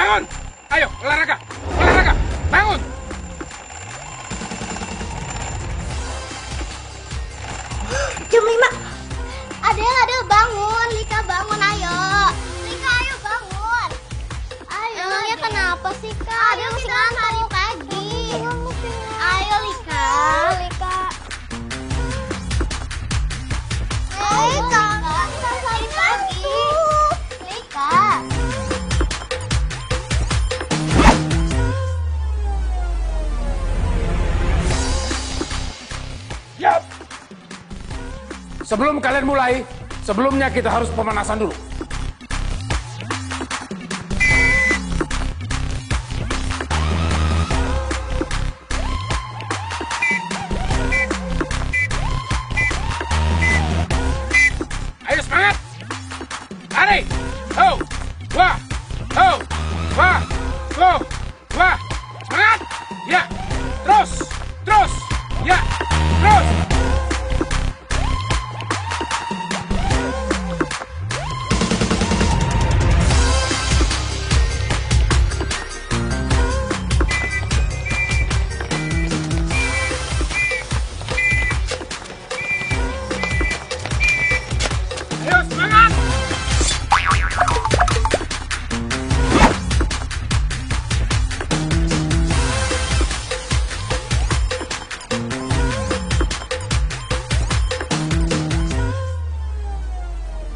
bangun! Ayo, olahraga! Olahraga! Bangun! Jam 5. Adel, bangun. Lika, bangun, ayo. Lika, ayo bangun. Ayo. Emangnya kenapa sih, Kak? Adel masih ngantuk pagi. Ayo, Lika. Lika. Lika, selain pagi. Lika. Yap! Sebelum kalian mulai, sebelumnya kita harus pemanasan dulu. Ayo semangat! Lari! Ho! Wah! Ho! Wah! Ho! Wah! Semangat! Ya! Terus! Terus! Ya! Terus! Ayo semangat!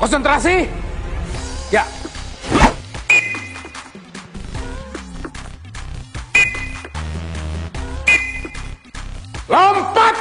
Konsentrasi! Ya. Lompat!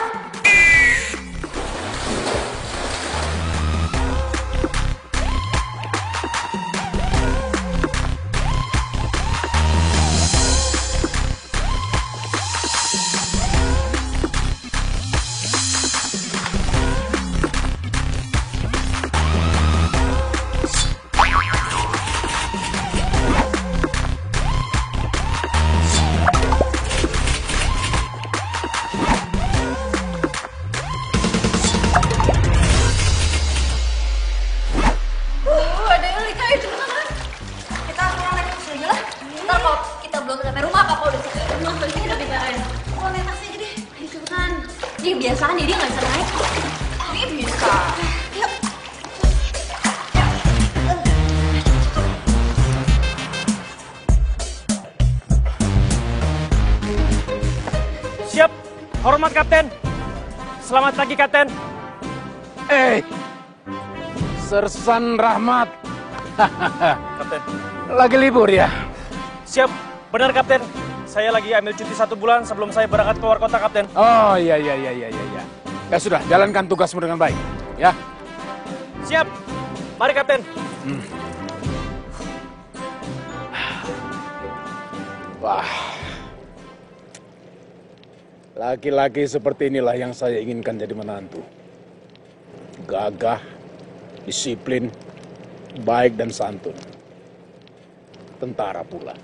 Dia biasa kan, dia nggak bisa naik. Dia bisa. Yuk. Siap, hormat Kapten. Selamat pagi Kapten. Sersan Rahmat. Kapten. Lagi libur ya? Siap, benar Kapten. Saya lagi ambil cuti 1 bulan sebelum saya berangkat keluar kota Kapten. Oh iya. Ya sudah, jalankan tugasmu dengan baik. Ya. Siap, mari Kapten. Wah. Laki-laki seperti inilah yang saya inginkan jadi menantu. Gagah, disiplin, baik dan santun. Tentara pula.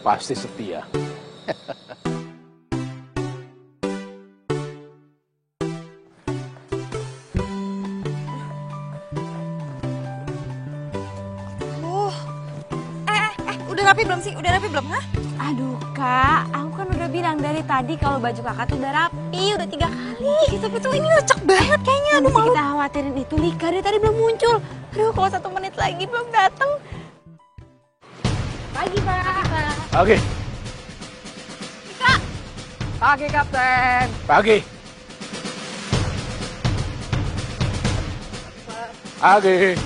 Pasti setia. Udah rapi belum sih? Udah rapi belum, hah? Aduh kak, aku kan udah bilang dari tadi kalau baju kakak tuh udah rapi, udah 3 kali. Tapi tuh ini lecek banget kayaknya. Aduh, Masih malu. kita khawatirin itu Lika, dari tadi belum muncul. Aduh, kalau 1 menit lagi belum datang. Pagi Pak. Pagi. Lika. Pagi Kapten. Pagi. Pagi.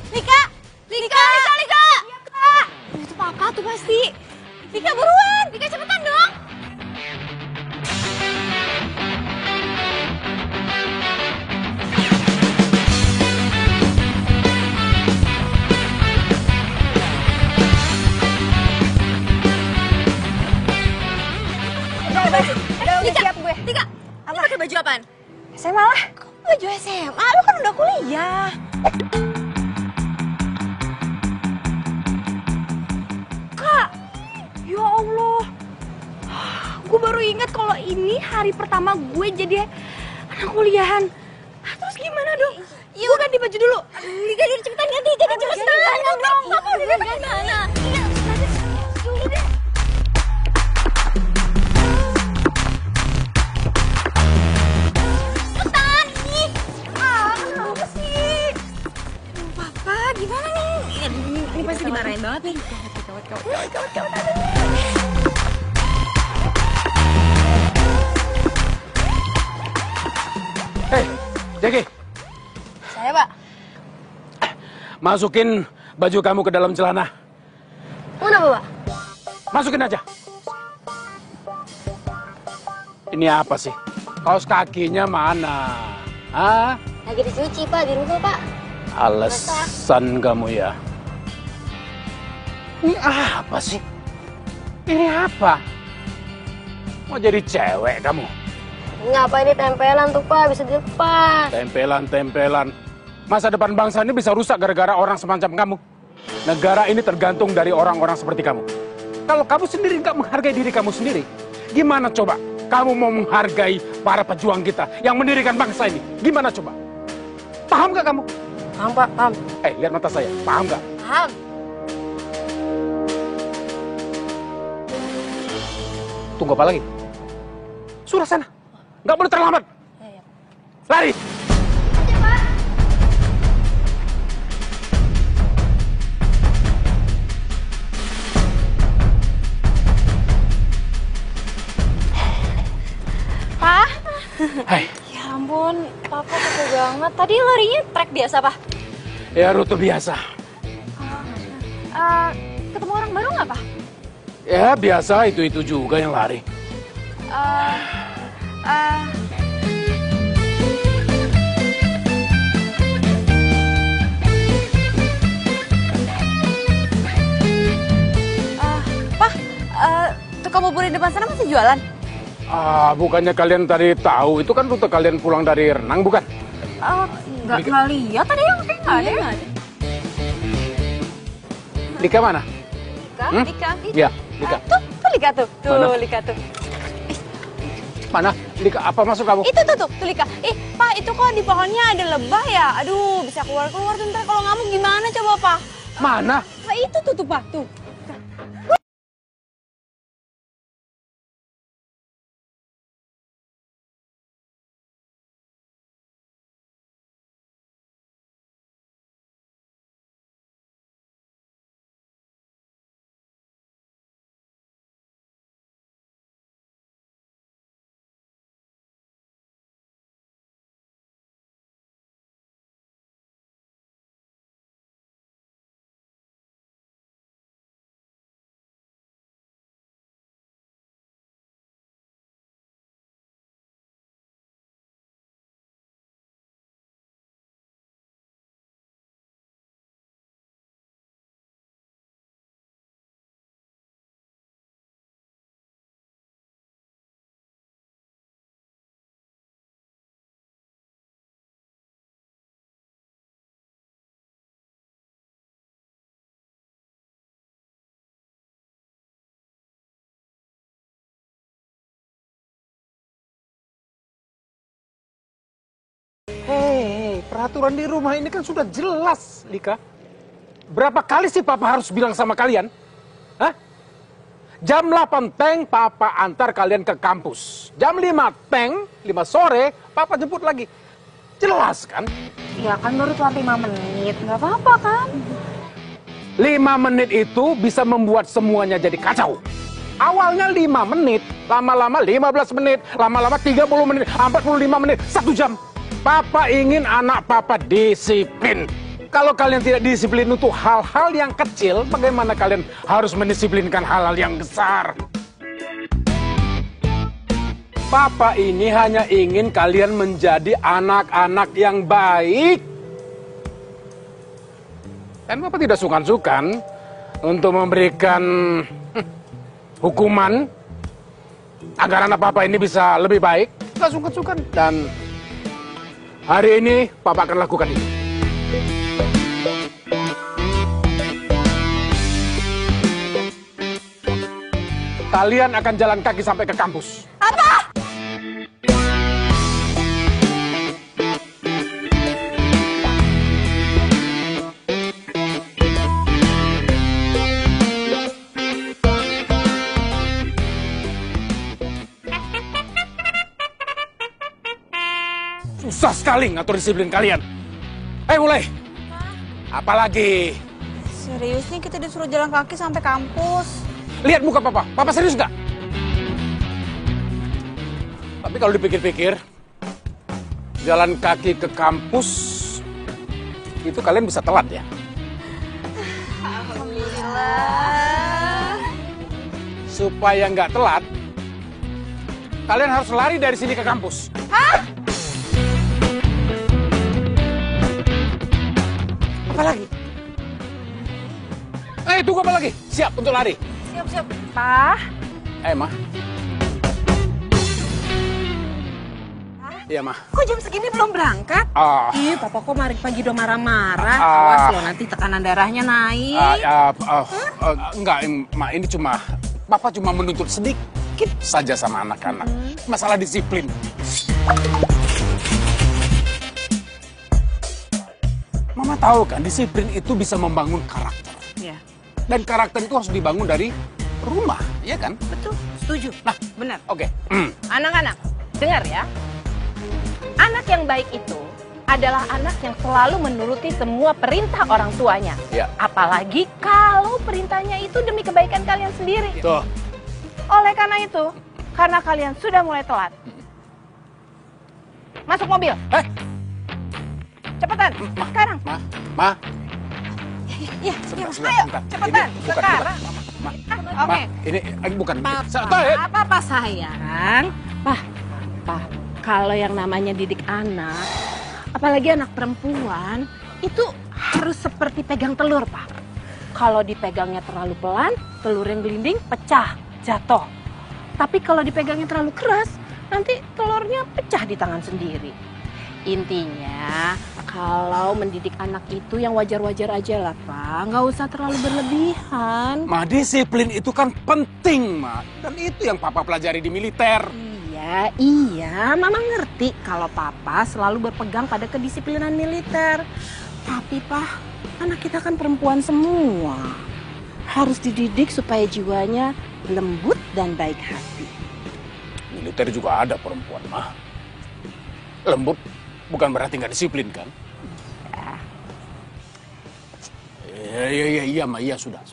Lika. Lika. Iya kak. Itu papa tuh pasti. Lika buruan. Lika cepetan dong. Udah siap gue. Lika. Apa? Pakai baju apaan? SMA lah. Kok baju SMA? Lu kan udah kuliah. Kak, ya Allah. Gue baru ingat kalau ini hari pertama gue jadi anak kuliahan. Terus gimana dong? Yuk ganti baju dulu. Lika udah cepetan ganti, jadi cepetan. Papa udah depan mana? Udah. Cepetan, ih. Kenapa sih? Papa, gimana nih? Ini pasti dimarahin banget nih. Gawat. Hei, Jackie, Saya, Pak. masukin baju kamu ke dalam celana. Kenapa, Pak? Masukin aja. Ini apa sih? Kaos kakinya mana? Hah? Lagi dicuci, Pak, di rumah, Pak. Alasan kamu ya. Ini apa sih? Ini apa? Mau jadi cewek kamu? Ngapa ini tempelan tuh, Pak? Bisa dilepas. Tempelan. Masa depan bangsa ini bisa rusak gara-gara orang semacam kamu. Negara ini tergantung dari orang-orang seperti kamu. Kalau kamu sendiri nggak menghargai diri kamu sendiri, gimana coba kamu mau menghargai para pejuang kita yang mendirikan bangsa ini? Gimana coba? Paham nggak kamu? Paham, Pak, paham. Lihat mata saya. Paham nggak? Paham. Tunggu apa lagi? Sudah sana. Nggak boleh terlambat. Lari. Pak. Hai. Ya ampun, Papa capek banget. Tadi larinya trek biasa, Pak? Ya rute biasa. Ketemu orang baru nggak, Pak? Ya biasa itu juga yang lari. Pak, tukang bubur di depan sana masih jualan? Bukannya kalian tadi tahu itu kan rute kalian pulang dari renang bukan? Nggak lihat tadi yang kayak nggak ada. Lika mana? Lika. Ya, Lika. Tuh Lika tuh. Mana? Lika tuh. Mana? Lika, apa masuk kamu? Itu tuh Lika. Pak, itu kok di pohonnya ada lebah ya? Aduh, bisa keluar tuh ntar kalau ngamuk gimana coba, Pak? Mana? Pak, itu tuh, Pak, tuh. Hei, peraturan di rumah ini kan sudah jelas, Lika. Berapa kali sih Papa harus bilang sama kalian? Hah? Jam 8 teng, Papa antar kalian ke kampus. Jam 5 teng, 5 sore, Papa jemput lagi. Jelas kan? Ya kan baru telat 5 menit, nggak apa-apa kan? 5 menit itu bisa membuat semuanya jadi kacau. Awalnya 5 menit, lama-lama 15 menit, lama-lama 30 menit, 45 menit, 1 jam. Papa ingin anak Papa disiplin. Kalau kalian tidak disiplin untuk hal-hal yang kecil, bagaimana kalian harus mendisiplinkan hal-hal yang besar? Papa ini hanya ingin kalian menjadi anak-anak yang baik. Dan Papa tidak sungkan-sungkan untuk memberikan hukuman agar anak Papa ini bisa lebih baik. Tidak sungkan-sungkan. Dan hari ini Papa akan lakukan ini. Kalian akan jalan kaki sampai ke kampus. Apa? Susah sekali ngatur disiplin kalian. Mulai. Apalagi? Serius nih kita disuruh jalan kaki sampai kampus. Lihat muka papa. Papa serius nggak? Tapi kalau dipikir-pikir, jalan kaki ke kampus, itu kalian bisa telat ya? Alhamdulillah. Supaya nggak telat, kalian harus lari dari sini ke kampus. Hah? Apa lagi? Tunggu apa lagi? Siap untuk lari? Siap. Pak. Ma. Iya, Ma. Kok jam segini belum berangkat? Ih, papa kok pagi udah marah-marah. Awas loh, nanti tekanan darahnya naik. Enggak, Ma. Ini Papa cuma menuntut sedikit saja sama anak-anak. Masalah disiplin. Mama tahu kan, disiplin itu bisa membangun karakter. Iya. Dan karakter itu harus dibangun dari rumah, ya kan? Betul, setuju. Nah, benar. Oke. Anak-anak, dengar ya. Anak yang baik itu adalah anak yang selalu menuruti semua perintah orang tuanya. Ya. Apalagi kalau perintahnya itu demi kebaikan kalian sendiri. Tuh. Oleh karena itu, karena kalian sudah mulai telat, masuk mobil. Cepetan, sekarang. Ma. Iya, Ayo, cepetan, sekarang. Oke. Ini bukan. Papa sayang. Pak, kalau yang namanya didik anak, apalagi anak perempuan, itu harus seperti pegang telur, Pak. Kalau dipegangnya terlalu pelan, telur yang gelinding pecah, jatuh. Tapi kalau dipegangnya terlalu keras, nanti telurnya pecah di tangan sendiri. Intinya, kalau mendidik anak itu yang wajar-wajar aja lah, Pak. Nggak usah terlalu berlebihan. Ma, disiplin itu kan penting, Ma. Dan itu yang Papa pelajari di militer. Iya, Mama ngerti kalau Papa selalu berpegang pada kedisiplinan militer. Tapi, Pak, anak kita kan perempuan semua. Harus dididik supaya jiwanya lembut dan baik hati. Militer juga ada perempuan, Ma. Lembut bukan berarti nggak disiplin, kan? Iya, Ma. Iya, sudah.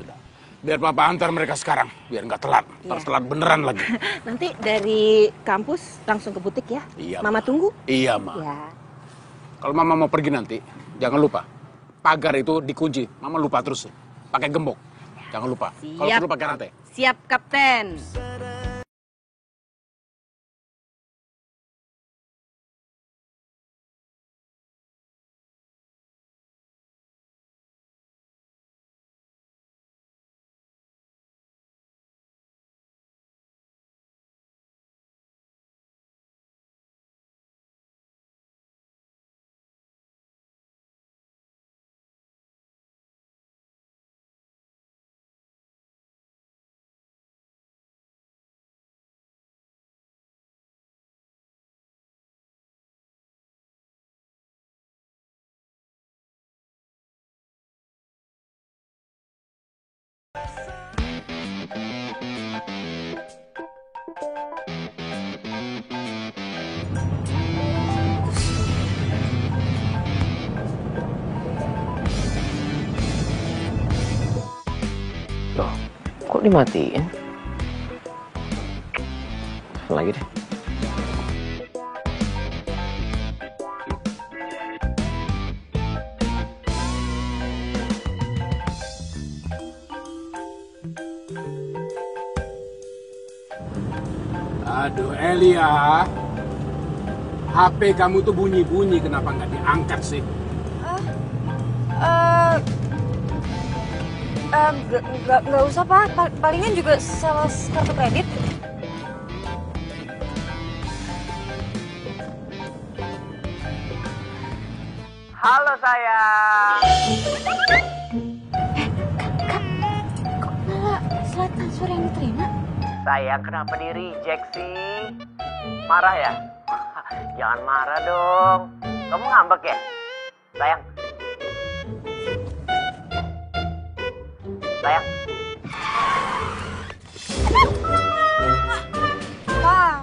Biar Papa antar mereka sekarang, biar nggak telat. Ntar telat beneran lagi. Nanti dari kampus langsung ke butik ya? Iya, Mama tunggu? Iya, Ma. Ya. Kalau Mama mau pergi nanti, jangan lupa. Pagar itu dikunci. Mama lupa terus. Pakai gembok. Jangan lupa. Kalau perlu pakai rantai. Siap, Kapten. Loh, kok dimatiin? Lagi deh. Aduh, Elia. HP kamu tuh bunyi-bunyi, kenapa nggak diangkat sih? Nggak usah, Pak. Palingan juga salah kartu kredit. Halo sayang. Kok malah slide transfer yang diterima? Sayang, kenapa di reject sih? Marah ya? Jangan marah dong. Kamu ngambek ya? Sayang. Sayang. Pak.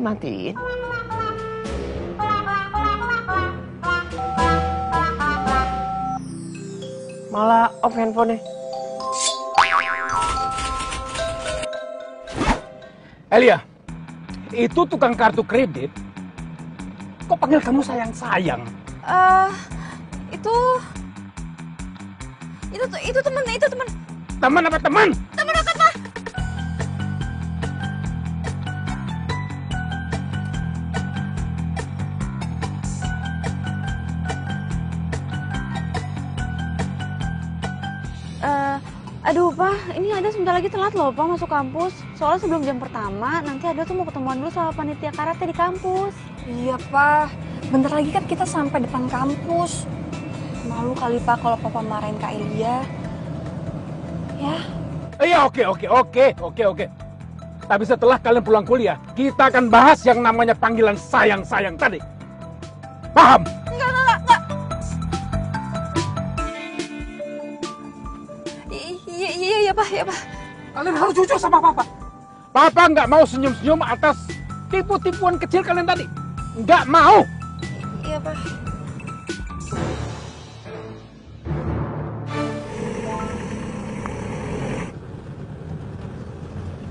dimatiin? Malah off handphonenya. Elia, itu tukang kartu kredit. Kok panggil kamu sayang-sayang? Itu teman. Teman apa teman? Teman dekat, Pak. Aduh, Pak, ini ada sebentar lagi telat loh, Pak, masuk kampus. Soalnya sebelum jam pertama, nanti ada tuh mau ketemuan dulu sama panitia karate di kampus. Iya, Pak. Bentar lagi kan kita sampai depan kampus. Malu kali, Pak, kalau Papa marahin Kak Elia. Ya. Iya, oke. Tapi setelah kalian pulang kuliah, kita akan bahas yang namanya panggilan sayang-sayang tadi. Paham? Enggak. Iya, Pak. Kalian harus jujur sama Papa. Papa nggak mau senyum-senyum atas tipu-tipuan kecil kalian tadi. Nggak mau. Iya, Pak.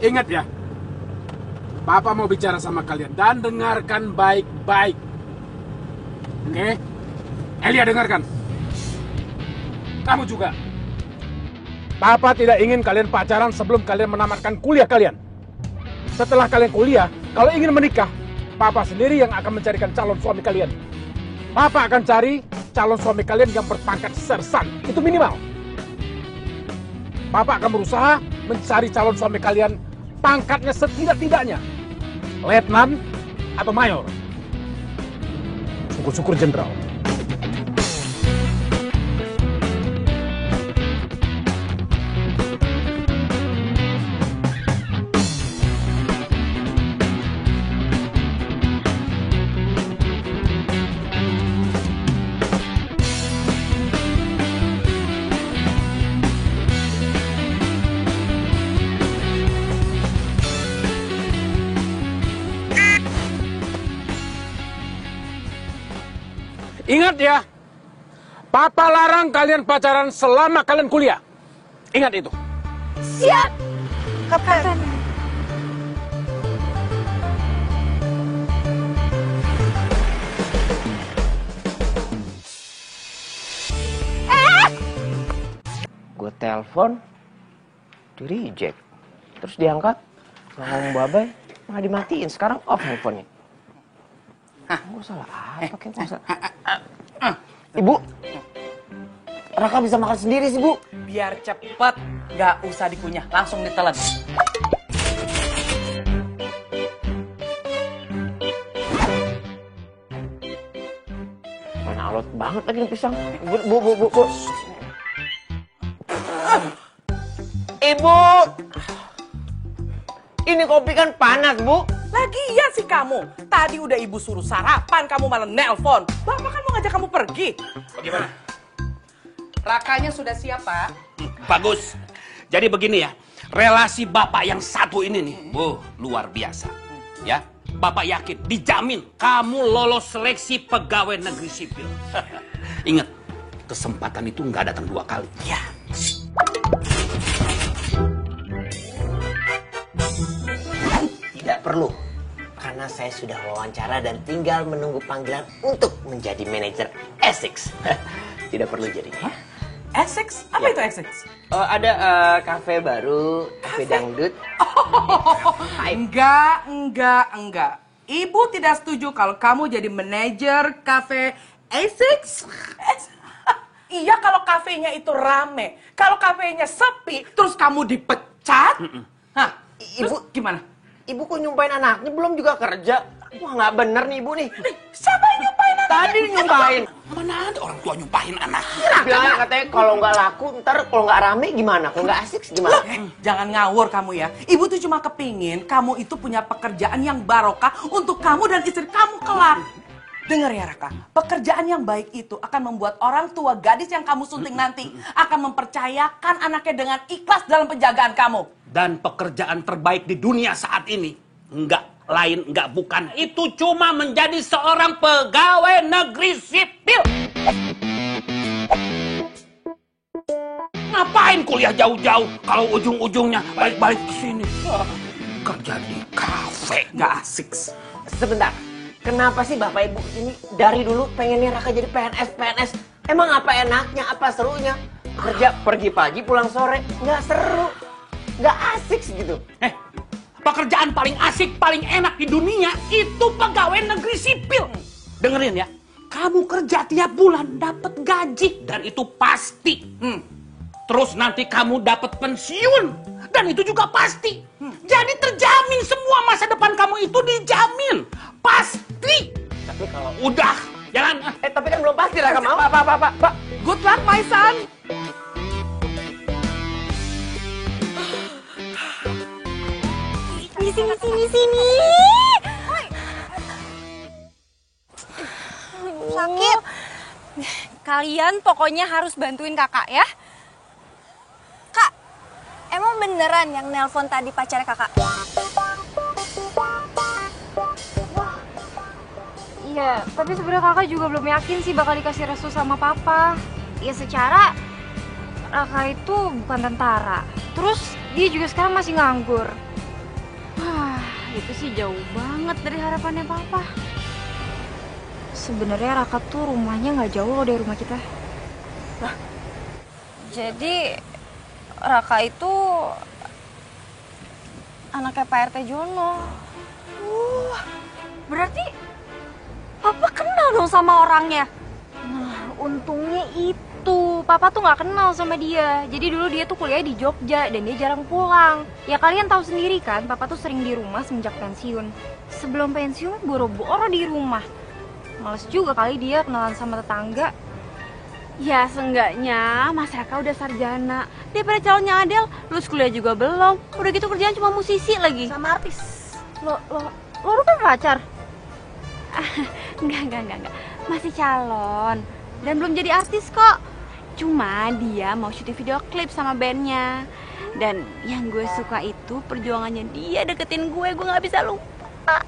Ingat ya, Papa mau bicara sama kalian dan dengarkan baik-baik. Oke? Elia, dengarkan. Kamu juga. Papa tidak ingin kalian pacaran sebelum kalian menamatkan kuliah kalian. Setelah kalian kuliah, kalau ingin menikah, Papa sendiri yang akan mencarikan calon suami kalian. Papa akan cari calon suami kalian yang berpangkat sersan. Itu minimal. Papa akan berusaha mencari calon suami kalian pangkatnya setidak-tidaknya letnan atau mayor. Syukur-syukur jenderal. Ingat ya, Papa larang kalian pacaran selama kalian kuliah. Ingat itu. Siap, Kapten. Gue telepon, di reject, terus diangkat, ngomong babai, malah dimatiin. Sekarang off handphonenya. Gue salah apa kayak gue salah. Ibu, Raka bisa makan sendiri sih, Bu. Biar cepet, nggak usah dikunyah, langsung ditelan. Mana alot banget lagi nih pisang. Bu. Ibu, ini kopi kan panas, Bu. Lagian sih kamu, tadi udah ibu suruh sarapan, kamu malah nelpon. Bapak kan mau ngajak kamu pergi. Bagaimana? Rakanya sudah siap, Pak. Bagus. Jadi begini ya, relasi Bapak yang satu ini nih, Bu, luar biasa. Ya, Bapak yakin, dijamin kamu lolos seleksi pegawai negeri sipil. Ingat, kesempatan itu nggak datang dua kali. Ya. Tidak perlu, karena saya sudah wawancara dan tinggal menunggu panggilan untuk menjadi manajer Essex. Tidak perlu jadinya. Essex? Apa itu Essex? Ada kafe baru, kafe dangdut. Enggak. Ibu tidak setuju kalau kamu jadi manajer kafe Essex. Iya, kalau kafenya itu rame. Kalau kafenya sepi, terus kamu dipecat. Hah, Ibu gimana? Ibu kok nyumpahin anaknya belum juga kerja? Wah, nggak bener nih Ibu nih. Siapa yang nyumpahin anak? Tadi nyumpahin. Mana ada orang tua nyumpahin anaknya? Bilangnya katanya kalau nggak laku, ntar kalau nggak rame gimana? Kalau nggak asik gimana? Jangan ngawur kamu ya. Ibu tuh cuma kepingin kamu itu punya pekerjaan yang barokah untuk kamu dan istri kamu kelak. Dengar ya Raka, pekerjaan yang baik itu akan membuat orang tua gadis yang kamu sunting nanti akan mempercayakan anaknya dengan ikhlas dalam penjagaan kamu. Dan pekerjaan terbaik di dunia saat ini nggak lain nggak bukan. Itu cuma menjadi seorang pegawai negeri sipil. Ngapain kuliah jauh-jauh kalau ujung-ujungnya balik-balik ke sini? Kerja di kafe, nggak asik. Sebentar, kenapa sih Bapak Ibu ini dari dulu pengennya Raka jadi PNS? Emang apa enaknya, apa serunya? Kerja pergi pagi pulang sore, nggak seru, nggak asik gitu. Pekerjaan paling asik, paling enak di dunia itu pegawai negeri sipil. Dengerin ya, kamu kerja tiap bulan dapat gaji dan itu pasti. Terus nanti kamu dapat pensiun dan itu juga pasti. Jadi terjamin semua masa depan kamu itu dijamin. Pasti. Tapi kalau udah jalan. tapi kan belum pasti Raka mau. Pak. Good luck, my son. Sini. Sakit. Kalian pokoknya harus bantuin kakak ya. Kak, emang beneran yang nelpon tadi pacarnya kakak? Iya, tapi sebenarnya kakak juga belum yakin sih bakal dikasih restu sama papa. Ya secara Raka itu bukan tentara. Terus dia juga sekarang masih nganggur. Wah, itu sih jauh banget dari harapannya papa. Sebenarnya Raka tuh rumahnya nggak jauh loh dari rumah kita. Nah, jadi Raka itu anaknya Pak RT Jono. Berarti papa kenal dong sama orangnya. Nah, untungnya itu papa tuh nggak kenal sama dia. Jadi dulu dia tuh kuliah di Jogja dan dia jarang pulang. Ya kalian tahu sendiri kan, papa tuh sering di rumah semenjak pensiun. Sebelum pensiun boro-boro di rumah. Males juga kali dia kenalan sama tetangga. Ya seenggaknya Mas Raka udah sarjana. Daripada calonnya Adel, lulus kuliah juga belum. Udah gitu kerjaan cuma musisi lagi. Sama artis. Lo kan pacar? Enggak. Masih calon. Dan belum jadi artis kok. Cuma dia mau syuting video klip sama bandnya. Dan yang gue suka itu perjuangannya dia deketin gue gak bisa lupa.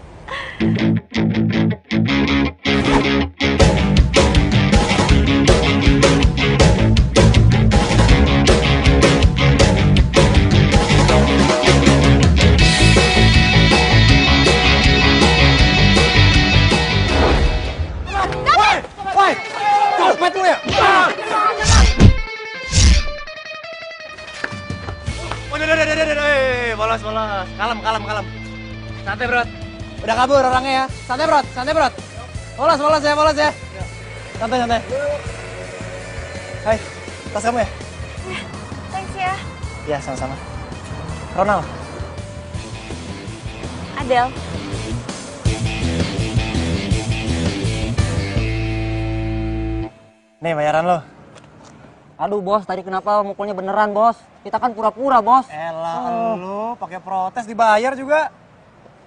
Cepet lu ya? Bolos. Kalem. Santai, Bro. Udah kabur orangnya ya. Santai, Bro. Bolos ya. Santai. Hai, tas kamu ya? Thanks ya. Ya, sama-sama. Ronald. Adel. Nih bayaran lo. Aduh bos, tadi kenapa mukulnya beneran bos? Kita kan pura-pura bos. Elah, lu pakai protes dibayar juga.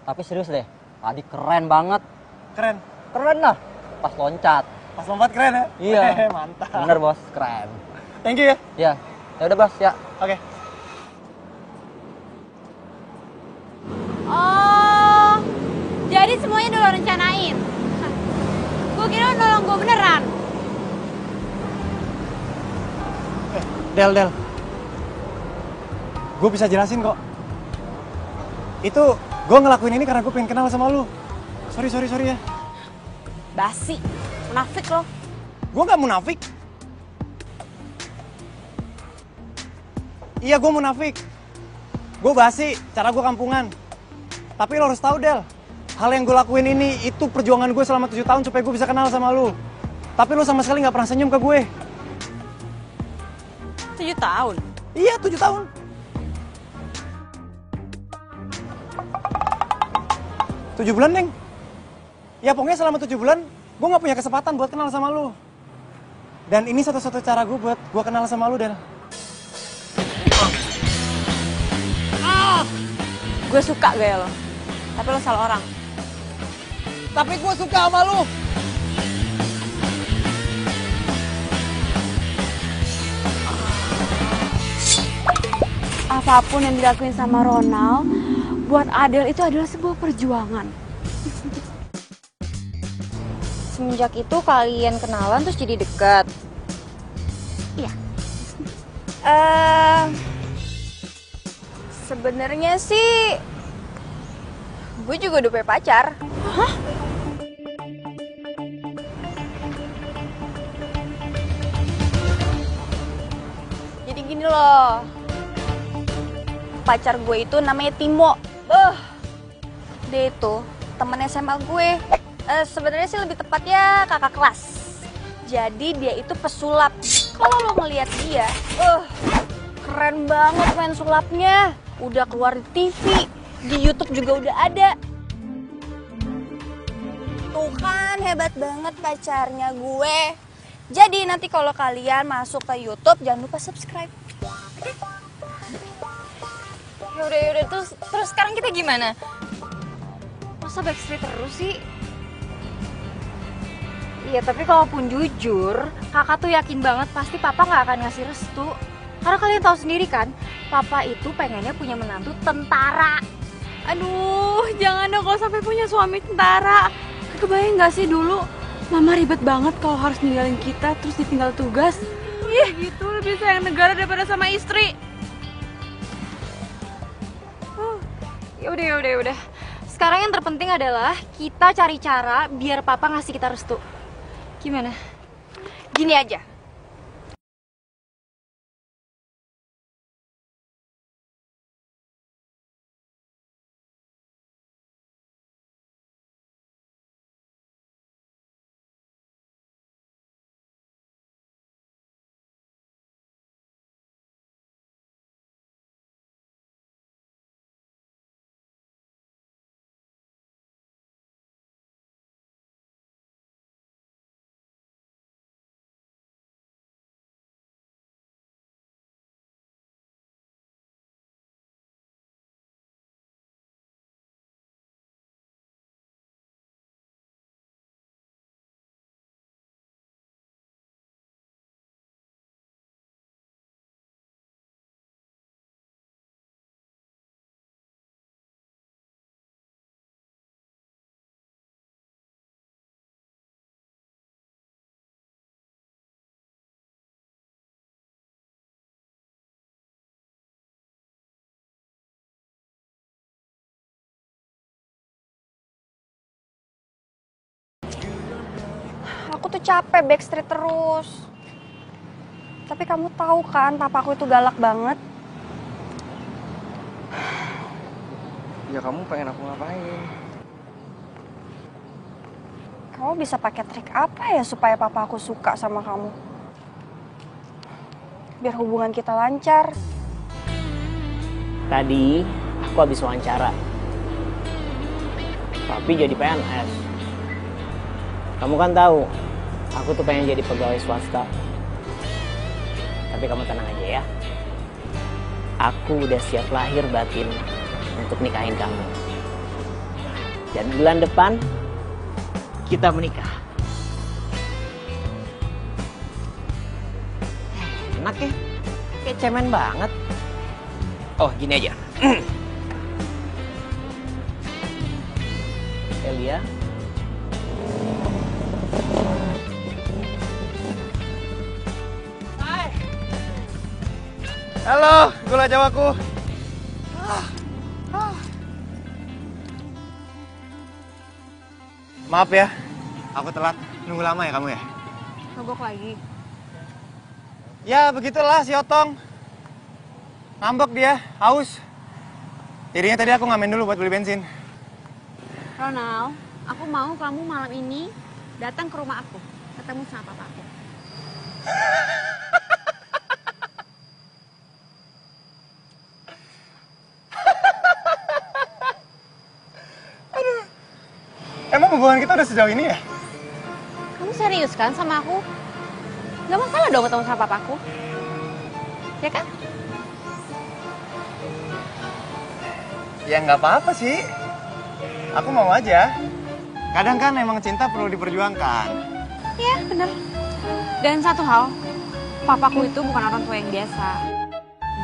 Tapi serius deh, tadi keren banget. Keren. Keren lah, pas loncat. Pas lompat keren ya? Iya. Mantap. Bener bos, keren. Thank you ya. Ya, ya udah bos ya. Oke. Oh, jadi semuanya udah lo rencanain? Gue kira lo nolong gue beneran. Del. Gue bisa jelasin kok. Itu gue ngelakuin ini karena gue pengen kenal sama lu. Sorry ya. Basi, munafik lo. Gue gak munafik. Iya gue munafik. Gue basi, cara gue kampungan. Tapi lo harus tahu Del, hal yang gue lakuin ini itu perjuangan gue selama 7 tahun supaya gue bisa kenal sama lu. Tapi lu sama sekali gak pernah senyum ke gue. 7 tahun? Iya 7 tahun. 7 bulan, Neng. Ya pokoknya selama 7 bulan, gue gak punya kesempatan buat kenal sama lu. Dan ini satu-satu cara gue buat gue kenal sama lu, Del. Gue suka gaya lo, tapi lo salah orang. Tapi gue suka sama lu. Apapun yang dilakuin sama Ronald, buat Adele itu adalah sebuah perjuangan. Semenjak itu kalian kenalan terus jadi dekat. Iya. Sebenarnya sih gue juga udah punya pacar. Hah? Jadi gini loh, pacar gue itu namanya Timo. Dia itu temen SMA gue. Sebenarnya sih lebih tepatnya kakak kelas. Jadi dia itu pesulap. Kalau lo ngeliat dia, keren banget main sulapnya. Udah keluar di TV, di YouTube juga udah ada. Tuh kan hebat banget pacarnya gue. Jadi nanti kalau kalian masuk ke YouTube jangan lupa subscribe. Yaudah, terus sekarang kita gimana? Masa backstreet terus sih? Iya, tapi kalaupun jujur, kakak tuh yakin banget pasti papa nggak akan ngasih restu. Karena kalian tahu sendiri kan, papa itu pengennya punya menantu tentara. Aduh, jangan dong kalau sampai punya suami tentara. Kebayang nggak sih dulu, mama ribet banget kalau harus ninggalin kita terus ditinggal tugas. Ih, gitu lebih sayang negara daripada sama istri. Yaudah. Sekarang yang terpenting adalah kita cari cara biar papa ngasih kita restu. Gimana? Gini aja. Aku tuh capek backstreet terus. Tapi kamu tahu kan, papaku itu galak banget. Ya kamu pengen aku ngapain? Kamu bisa pakai trik apa ya supaya papa aku suka sama kamu? Biar hubungan kita lancar. Tadi aku habis wawancara. Papi jadi PNS. Kamu kan tahu, aku tuh pengen jadi pegawai swasta. Tapi kamu tenang aja ya. Aku udah siap lahir batin untuk nikahin kamu. Dan bulan depan kita menikah. Enak ya? Kayak cemen banget. Oh, gini aja. Elia. Hai. Halo, gula jawaku. Maaf ya, aku telat. Nunggu lama ya kamu ya? Mogok lagi. Ya begitulah si Otong. Ngambek dia, haus. Jadinya tadi aku ngamen dulu buat beli bensin. Ronald, aku mau kamu malam ini datang ke rumah aku, ketemu sama papa aku. Aduh. Emang hubungan kita udah sejauh ini ya? Kamu serius kan sama aku? Gak masalah dong ketemu sama papaku. Ya kan? Ya nggak apa-apa sih. Aku mau aja. Kadang kan emang cinta perlu diperjuangkan. Iya, bener. Dan satu hal, papaku itu bukan orang tua yang biasa.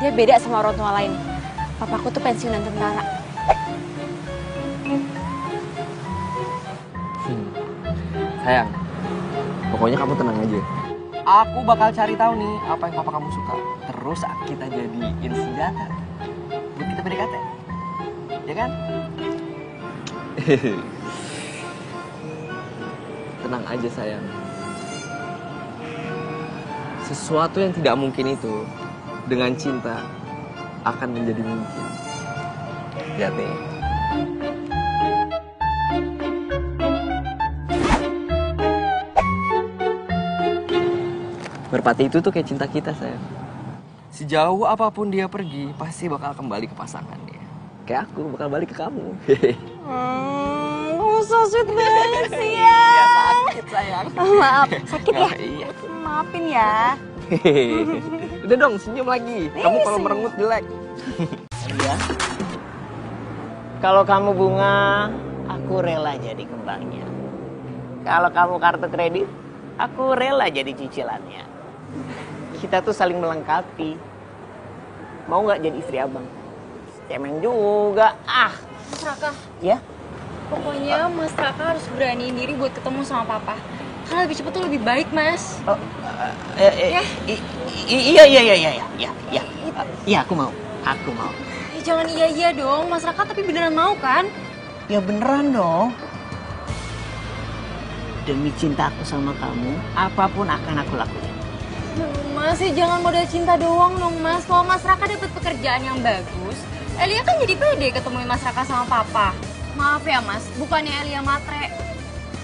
Dia beda sama orang tua lain. Papaku tuh pensiunan tentara. Sayang, pokoknya kamu tenang aja. Aku bakal cari tahu nih apa yang papa kamu suka. Terus kita jadiin senjata buat kita PDKT. Ya kan? Tenang aja sayang. Sesuatu yang tidak mungkin itu dengan cinta akan menjadi mungkin. Jati. Merpati itu tuh kayak cinta kita, sayang. Sejauh apapun dia pergi, pasti bakal kembali ke pasangannya. Kayak aku bakal balik ke kamu. Kamu so sweet banget sih ya. Iya, sakit sayang. Maaf, sakit ya? Iya. Maafin ya. Udah dong, senyum lagi. Kamu kalau merengut jelek. Iya. Kalau kamu bunga, aku rela jadi kembangnya. Kalau kamu kartu kredit, aku rela jadi cicilannya. Kita tuh saling melengkapi. Mau nggak jadi istri abang? Cemeng juga. Mas Raka, Ya? pokoknya Mas Raka harus beraniin diri buat ketemu sama Papa. Karena lebih cepat tuh lebih baik, Mas. Iya. Iya, aku mau. Jangan iya dong, Mas Raka, tapi beneran mau kan? Ya beneran dong. Demi cinta aku sama kamu, apapun akan aku lakuin. Mas, jangan modal cinta doang dong, Mas. Kalau Mas Raka dapat pekerjaan yang bagus, Elia kan jadi pede ketemuin Mas Raka sama Papa. Maaf ya, Mas, bukannya Elia matre.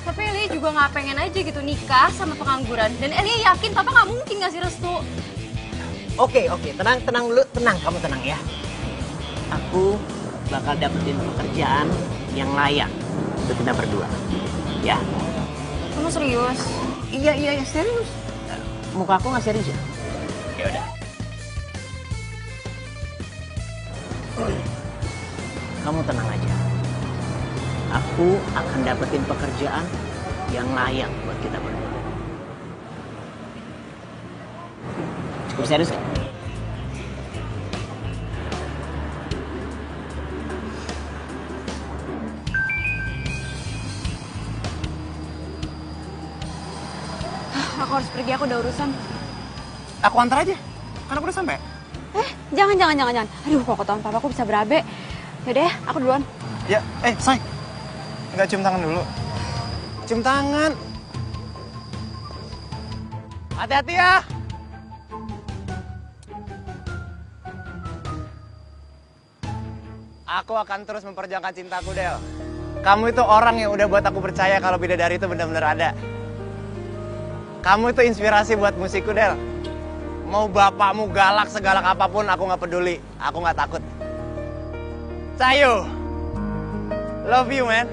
Tapi Elia juga nggak pengen aja gitu nikah sama pengangguran. Dan Elia yakin Papa nggak mungkin ngasih restu. Oke, tenang dulu, kamu tenang ya. Aku bakal dapetin pekerjaan yang layak untuk kita berdua. Ya. Kamu serius? Iya, serius. Muka aku nggak serius ya? Ya udah. Kamu tenang aja. Aku akan dapetin pekerjaan yang layak buat kita berdua. Cukup serius kan? Aku harus pergi, aku udah urusan. Aku antar aja, kan aku udah sampai. Jangan. Aduh, kok ketahuan papa aku bisa berabe. Yaudah ya, aku duluan. Ya, say. Nggak cium tangan dulu. Cium tangan. Hati-hati ya. Aku akan terus memperjuangkan cintaku, Del. Kamu itu orang yang udah buat aku percaya kalau bidadari itu benar-benar ada. Kamu itu inspirasi buat musikku, Del. Mau bapakmu galak segalak apapun, aku nggak peduli. Aku nggak takut. Cayo, love you, man.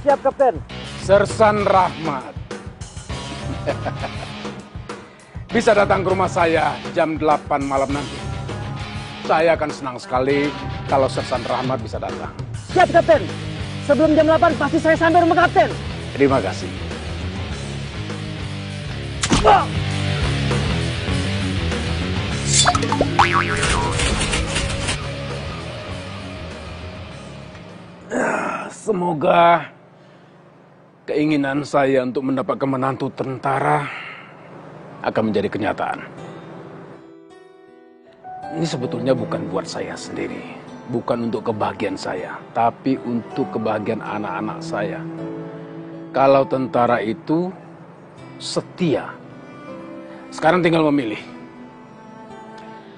Siap, Kapten. Sersan Rahmat. Bisa datang ke rumah saya jam 8 malam nanti. Saya akan senang sekali kalau Sersan Rahmat bisa datang. Siap, Kapten. Sebelum jam 8 pasti saya sampai rumah Kapten. Terima kasih. Semoga keinginan saya untuk mendapatkan menantu tentara akan menjadi kenyataan. Ini sebetulnya bukan buat saya sendiri, bukan untuk kebahagiaan saya, tapi untuk kebahagiaan anak-anak saya. Kalau tentara itu setia, sekarang tinggal memilih.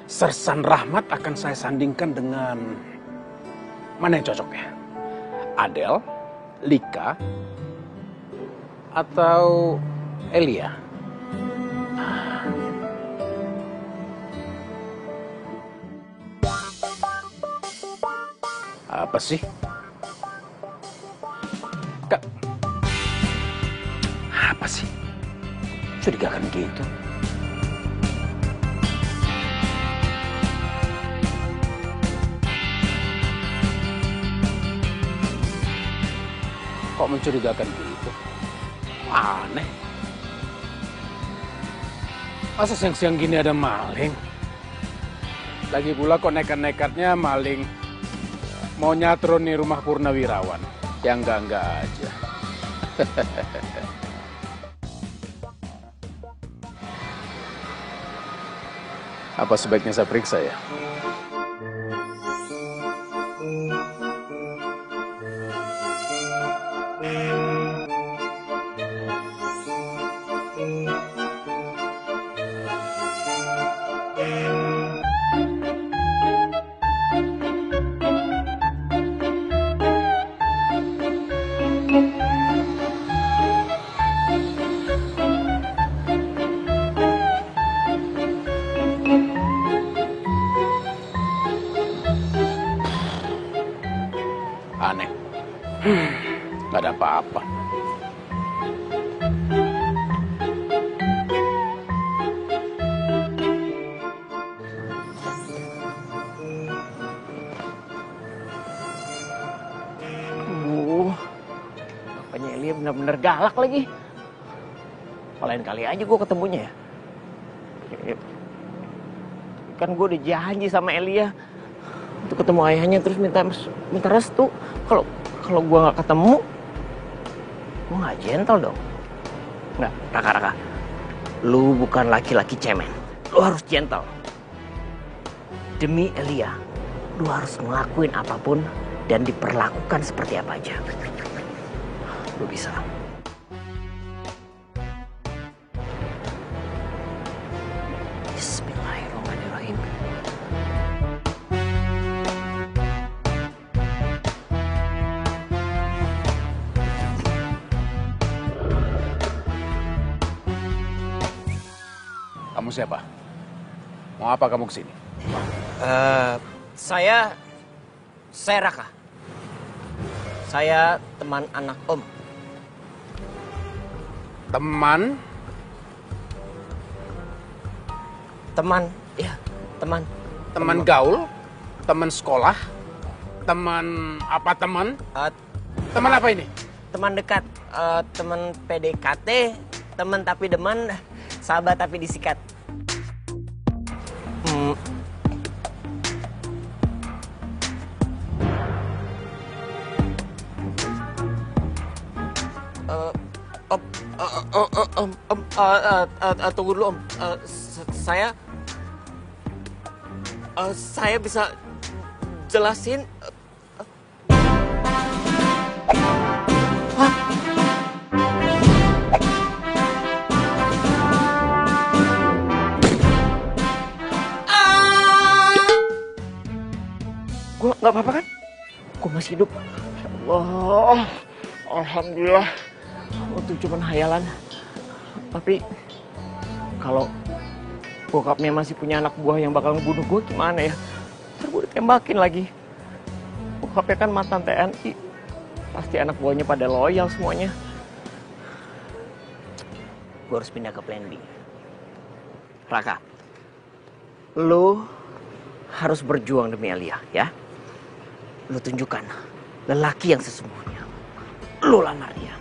Sersan Rahmat akan saya sandingkan dengan mana yang cocoknya? Adele, Lika, atau Elia? Apa sih? Apa sih? Curigakan gitu. Kok mencurigakan gitu? Aneh. Masa siang-siang gini ada maling? Lagi pula kok nekat-nekatnya maling mau nyatron nih rumah Purnawirawan. Yang enggak aja. Apa sebaiknya saya periksa ya? Aneh. Gak ada apa-apa. Bapaknya Elia benar-benar galak lagi. Lain kali aja gue ketemunya ya. Kan gue udah janji sama Elia untuk ketemu ayahnya terus minta restu. Kalau gue nggak ketemu, gue nggak gentle dong. Nggak, Raka. Lu bukan laki-laki cemen. Lu harus gentle. Demi Elia, lu harus ngelakuin apapun dan diperlakukan seperti apa aja. Lu bisa. Bismillahirrahmanirrahim. Kamu siapa? Mau apa kamu kesini? Saya Raka. Saya teman anak Om. Teman? Ya, teman. Teman gaul? Teman sekolah? Teman apa teman? Teman apa ini? Teman dekat, teman PDKT, teman tapi demen, sahabat tapi disikat. Tunggu dulu Om. Saya bisa jelasin. Gue nggak apa-apa kan? Gue masih hidup. Ya Allah, alhamdulillah. Itu cuma hayalan. Tapi kalau bokapnya masih punya anak buah yang bakal ngebunuh gue gimana ya? Ntar gue ditembakin lagi. Bokapnya kan mantan TNI. Pasti anak buahnya pada loyal semuanya. Gue harus pindah ke plan B. Raka, lu harus berjuang demi Elia, ya. Lu tunjukkan lelaki yang sesungguhnya. Lu lamar dia.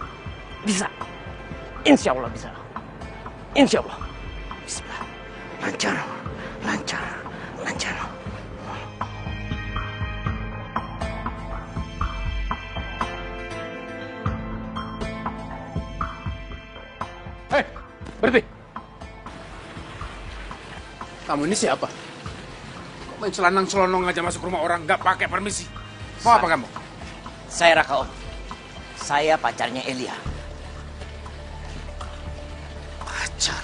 Bisa. Insya Allah bisa. Insya Allah. Bismillah. Lancar. Hei, berhenti. Kamu ini siapa? Kok main celanang-celonong aja masuk rumah orang, nggak pakai permisi? Mau apa kamu? Saya Raka Om. Saya pacarnya Elia. Pacar?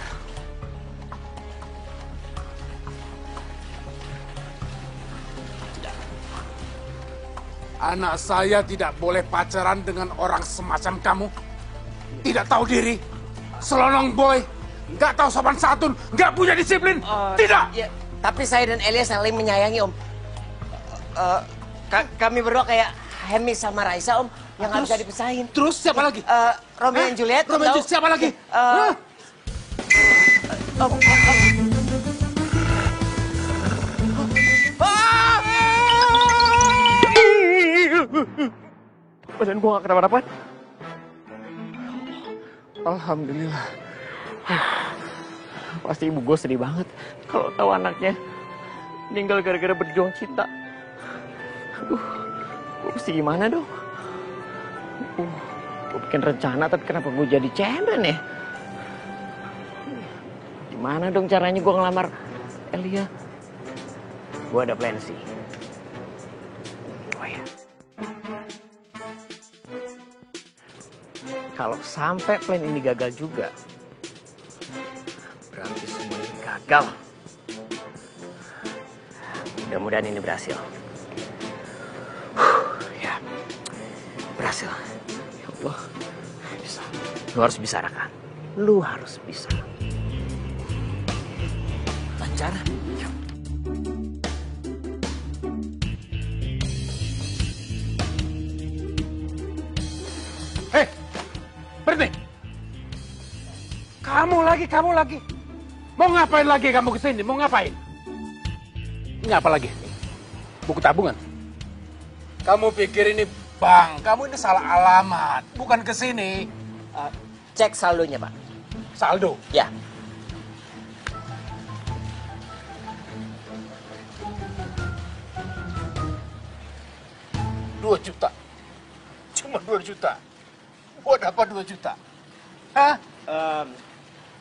Tidak. Anak saya tidak boleh pacaran dengan orang semacam kamu. Tidak tahu diri. Selonong boy. Nggak tahu sopan santun. Nggak punya disiplin. Tidak. Ya, tapi saya dan Elia saling menyayangi Om. Kami berdua kayak Hemi sama Raisa Om. yang nggak bisa dipisahin. Terus siapa lagi? Romeo and Juliet. Romeo and Juliet siapa lagi? Badan gue gak kenapa-napa. Alhamdulillah. Pasti ibu gue sedih banget kalau tahu anaknya meninggal gara-gara berjuang cinta. Aduh, gue mesti gimana dong? Gue bikin rencana tapi kenapa gue jadi cemen ya? Gimana dong caranya gue ngelamar Elia? Gue ada plan sih. Oh ya. Kalau sampai plan ini gagal juga, berarti semuanya gagal. Mudah-mudahan ini berhasil. Ya, berhasil. Ya Allah, bisa. Lu harus bisa, Raka. Lu harus bisa. Lancar. Hei, berhenti. Kamu lagi. Mau ngapain lagi kamu kesini? Mau ngapain? Ini apa lagi? Buku tabungan. Kamu pikir ini bank? Kamu ini salah alamat. Bukan kesini. Cek saldonya, Pak. Saldo? Ya. $2 juta. Cuma 2 juta. Buat apa 2 juta? Hah?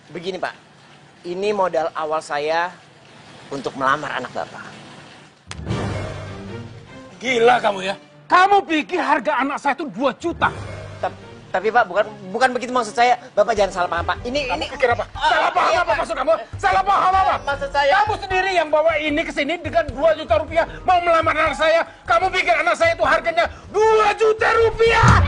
Begini, Pak. Ini modal awal saya untuk melamar anak Bapak. Gila kamu ya. Kamu pikir harga anak saya itu 2 juta? Tapi Pak, bukan begitu maksud saya. Bapak jangan salah paham, Pak. Kamu pikir apa? Salah paham apa maksud kamu? Salah paham apa? Maksud saya... Kamu sendiri yang bawa ini ke sini dengan 2 juta rupiah mau melamar anak saya. Kamu pikir anak saya itu harganya 2 juta rupiah?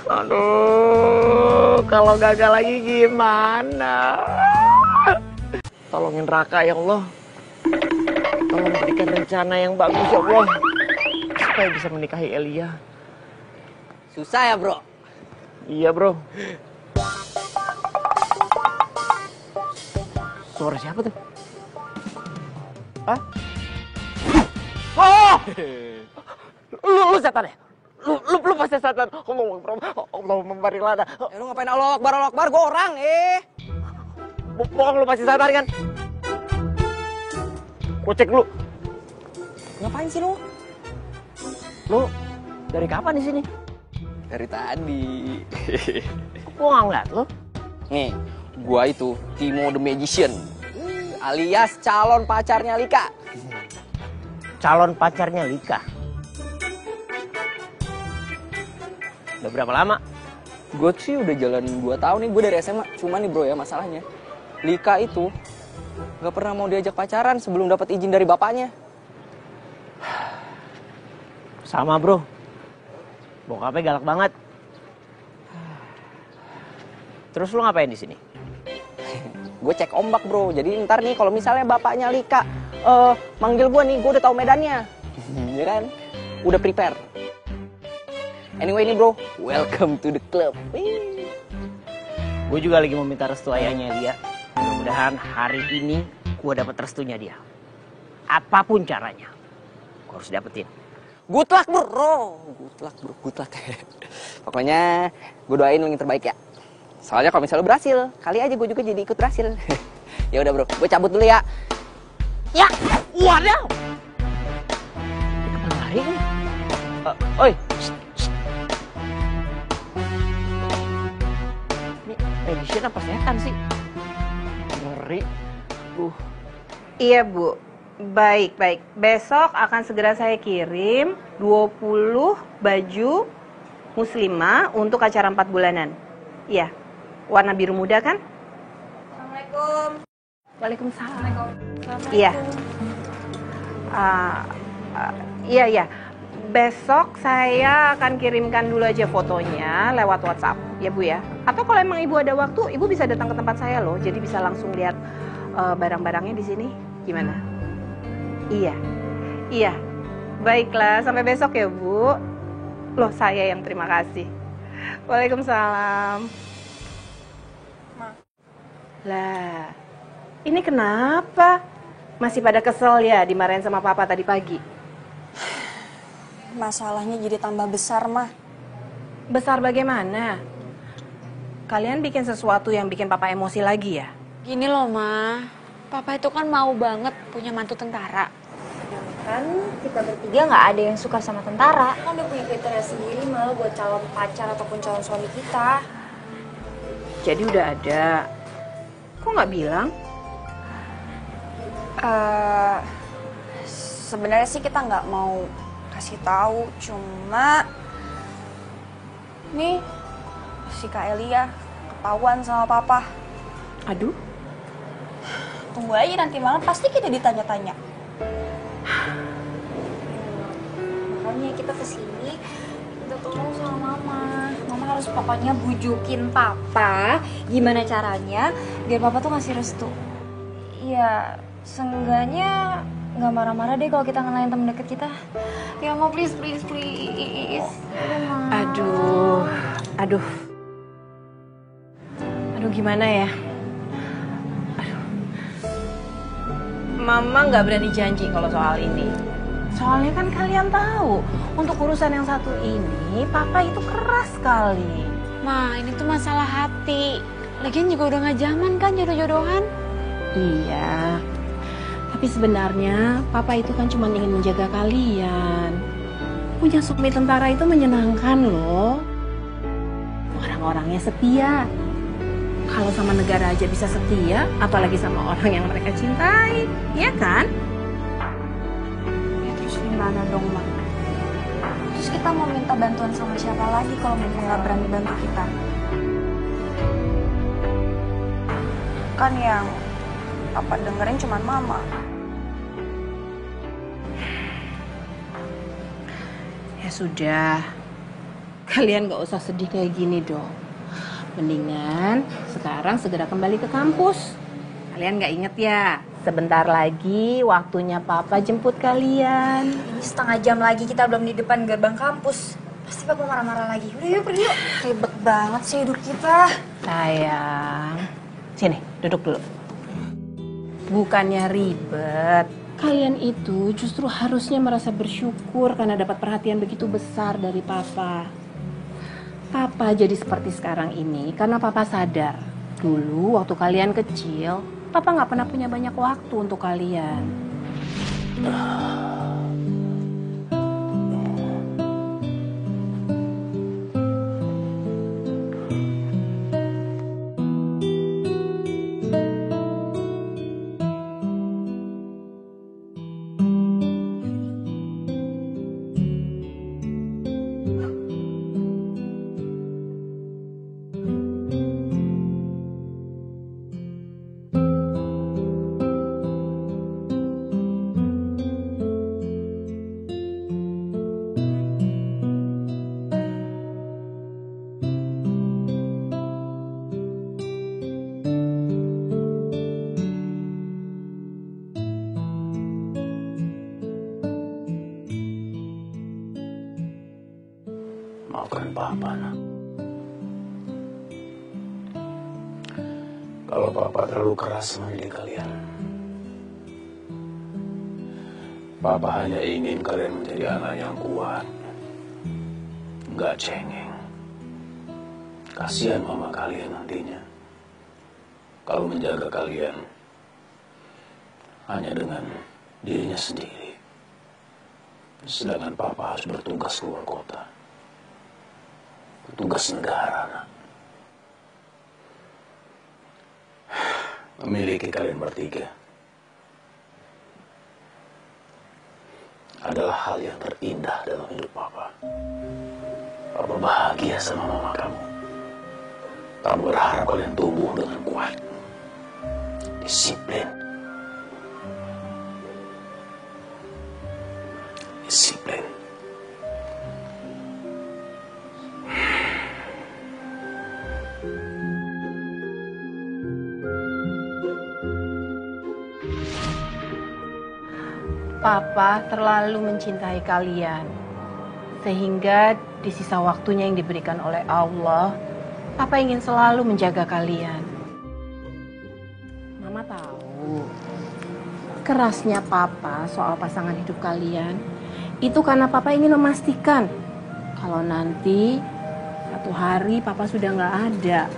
Aduh, kalau gagal lagi gimana? Tolongin Raka ya Allah. Tolong berikan rencana yang bagus ya Allah. Supaya bisa menikahi Elia. Susah ya, Bro? Iya, Bro. Suara siapa tuh? Hah? Oh! Lu setan ya? Lu pasti setan. Allahumma barik lana. Lu ngapain Allah Akbar, gue orang, Bohong, lu pasti setan kan? Gua cek dulu. Ngapain sih lu? Lu dari kapan di sini? Dari tadi. Gua nggak ngeliat lu. Nih, gua itu Timo the Magician, alias calon pacarnya Lika. Calon pacarnya Lika. Udah berapa lama? Gue sih udah jalan 2 tahun nih, gue dari SMA. Cuma nih bro ya, masalahnya Lika itu gak pernah mau diajak pacaran sebelum dapat izin dari bapaknya. Sama bro, bokapnya galak banget. Terus lu ngapain di sini? Gue cek ombak bro, jadi ntar nih kalau misalnya bapaknya Lika manggil gue nih, gue udah tahu medannya. Ya kan? Udah prepare. Anyway nih bro, welcome to the club. Gue juga lagi mau minta restu ayahnya dia. Mudah-mudahan hari ini gue dapat restunya dia. Apapun caranya, gue harus dapetin. Good luck bro, good luck. Pokoknya gue doain yang terbaik ya. Soalnya kalau misalnya lu berhasil, kali aja gue juga jadi ikut berhasil. Ya udah bro, gue cabut dulu ya. Ya, waduh. Kemana lari nih? Oi. Magician apa setan sih? Ngeri. Iya Bu, baik. Besok akan segera saya kirim 20 baju muslimah untuk acara 4 bulanan. Iya, warna biru muda kan? Assalamualaikum. Waalaikumsalam. Iya. Iya. besok saya akan kirimkan dulu aja fotonya lewat WhatsApp, ya Bu ya. Atau kalau emang Ibu ada waktu, Ibu bisa datang ke tempat saya loh, jadi bisa langsung lihat barang-barangnya di sini. Gimana? Iya, iya. Baiklah, sampai besok ya Bu. Loh, saya yang terima kasih. Waalaikumsalam. Lah, ini kenapa? Masih pada kesel ya dimarahin sama Papa tadi pagi? Masalahnya jadi tambah besar, Mah. Besar bagaimana? Kalian bikin sesuatu yang bikin Papa emosi lagi ya? Gini loh, Mah. Papa itu kan mau banget punya mantu tentara. Kan kita bertiga nggak ada yang suka sama tentara. Kan udah punya kriteria sendiri malah buat calon pacar ataupun calon suami kita. Jadi udah ada. Kok nggak bilang? Sebenarnya sih kita nggak mau kasih tahu, cuma nih si Kak Elia ketahuan sama Papa. Aduh. Tunggu aja nanti malam pasti kita ditanya-tanya. Makanya kita kesini minta tolong sama Mama. Mama harus pokoknya bujukin Papa gimana caranya biar Papa tuh ngasih restu. Ya, seenggaknya nggak marah-marah deh kalau kita ngenalin temen deket kita. Ya mau please. Aduh gimana ya? Mama nggak berani janji kalau soal ini. Soalnya kan kalian tahu, untuk urusan yang satu ini, Papa itu keras sekali. Ma, ini tuh masalah hati. Lagian juga udah nggak zaman kan jodoh-jodohan. Iya, tapi sebenarnya Papa itu kan cuma ingin menjaga kalian. Punya suami tentara itu menyenangkan loh. Orang-orangnya setia. Kalau sama negara aja bisa setia, apalagi sama orang yang mereka cintai, iya kan? Ya terus gimana dong, Ma? Terus kita mau minta bantuan sama siapa lagi kalau mereka nggak berani bantu kita? Kan yang Papa dengerin cuma Mama. Ya sudah, kalian gak usah sedih kayak gini dong. Mendingan sekarang segera kembali ke kampus. Kalian gak inget ya? Sebentar lagi waktunya Papa jemput kalian. Ini setengah jam lagi kita belum di depan gerbang kampus. Pasti Papa marah-marah lagi. Udah yuk pergi yuk. Ribet banget sih hidup kita. Sayang, sini duduk dulu. Bukannya ribet. Kalian itu justru harusnya merasa bersyukur karena dapat perhatian begitu besar dari Papa. Papa jadi seperti sekarang ini karena Papa sadar. Dulu waktu kalian kecil, Papa nggak pernah punya banyak waktu untuk kalian. Maafkan Papa, nak. Kalau Papa terlalu keras mendidik kalian. Papa hanya ingin kalian menjadi anak yang kuat. Nggak cengeng. Kasihan mama kalian nantinya. Kalau menjaga kalian hanya dengan dirinya sendiri. Sedangkan Papa harus bertugas keluar kota. Tugas negara, nak. Memiliki kalian bertiga adalah hal yang terindah dalam hidup Papa. Papa bahagia sama mama kamu. Papa berharap kalian tumbuh dengan kuat, disiplin. Disiplin. Papa terlalu mencintai kalian. Sehingga di sisa waktunya yang diberikan oleh Allah, Papa ingin selalu menjaga kalian. Mama tahu, kerasnya Papa soal pasangan hidup kalian, itu karena Papa ingin memastikan kalau nanti satu hari Papa sudah nggak ada,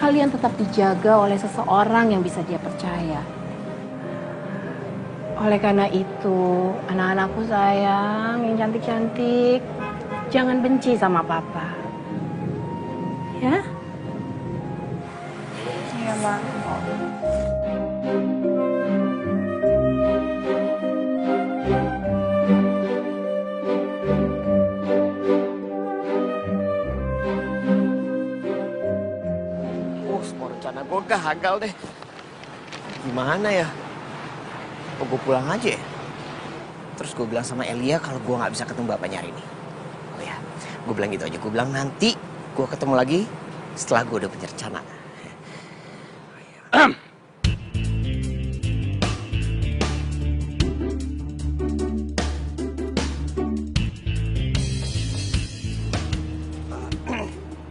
kalian tetap dijaga oleh seseorang yang bisa dia percaya. Oleh karena itu, anak-anakku sayang, yang cantik-cantik, jangan benci sama Papa. Ya? Iya, Mak. Semua rencana gue gagal deh. Gimana ya? Oh, gue pulang aja ya? Terus gue bilang sama Elia kalau gue nggak bisa ketemu bapaknya hari ini. Oh ya, gue bilang gitu aja. Gue bilang nanti gue ketemu lagi setelah gue udah punya rencana.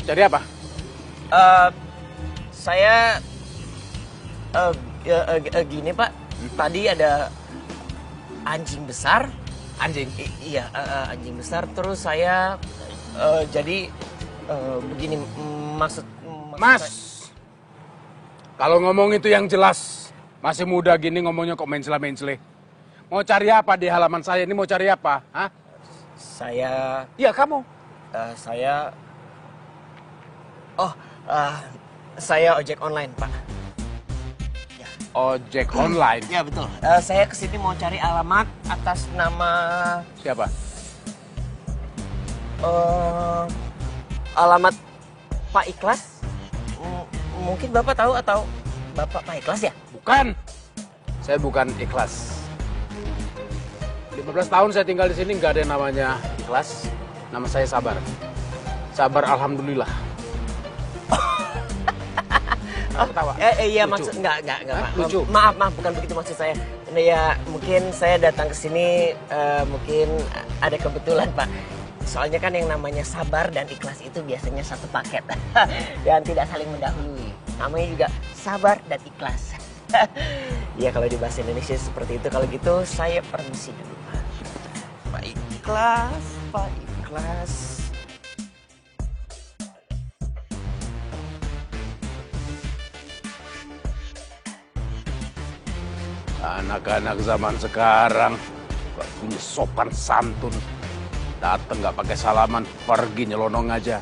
Jadi apa? Saya gini Pak, tadi ada anjing besar. Anjing? Iya, anjing besar. Terus saya jadi begini maksud Mas, kalau ngomong itu yang jelas. Masih muda gini ngomongnya kok mencela-mencele. Mau cari apa di halaman saya ini? Mau cari apa? Hah? Saya... Iya, kamu. Saya... Oh, saya ojek online, Pak. Ya. Ojek online? Ya, betul. Saya kesini mau cari alamat atas nama... Siapa? Alamat Pak Ikhlas. Mungkin Bapak tahu atau Bapak Pak Ikhlas ya? Bukan. Saya bukan Ikhlas. 15 tahun saya tinggal di sini nggak ada yang namanya Ikhlas. Nama saya Sabar. Sabar alhamdulillah. Ketawa. Iya maksud enggak Pak. Lucu. Maaf bukan begitu maksud saya. Ini ya mungkin saya datang ke sini mungkin ada kebetulan Pak. Soalnya kan yang namanya Sabar dan Ikhlas itu biasanya satu paket dan tidak saling mendahului. Namanya juga Sabar dan Ikhlas. Ya kalau di bahasa Indonesia seperti itu. Kalau gitu saya permisi dulu Pak. Pak Ikhlas, Pak Ikhlas. Anak-anak zaman sekarang gak punya sopan santun. Dateng gak pakai salaman, pergi nyelonong aja.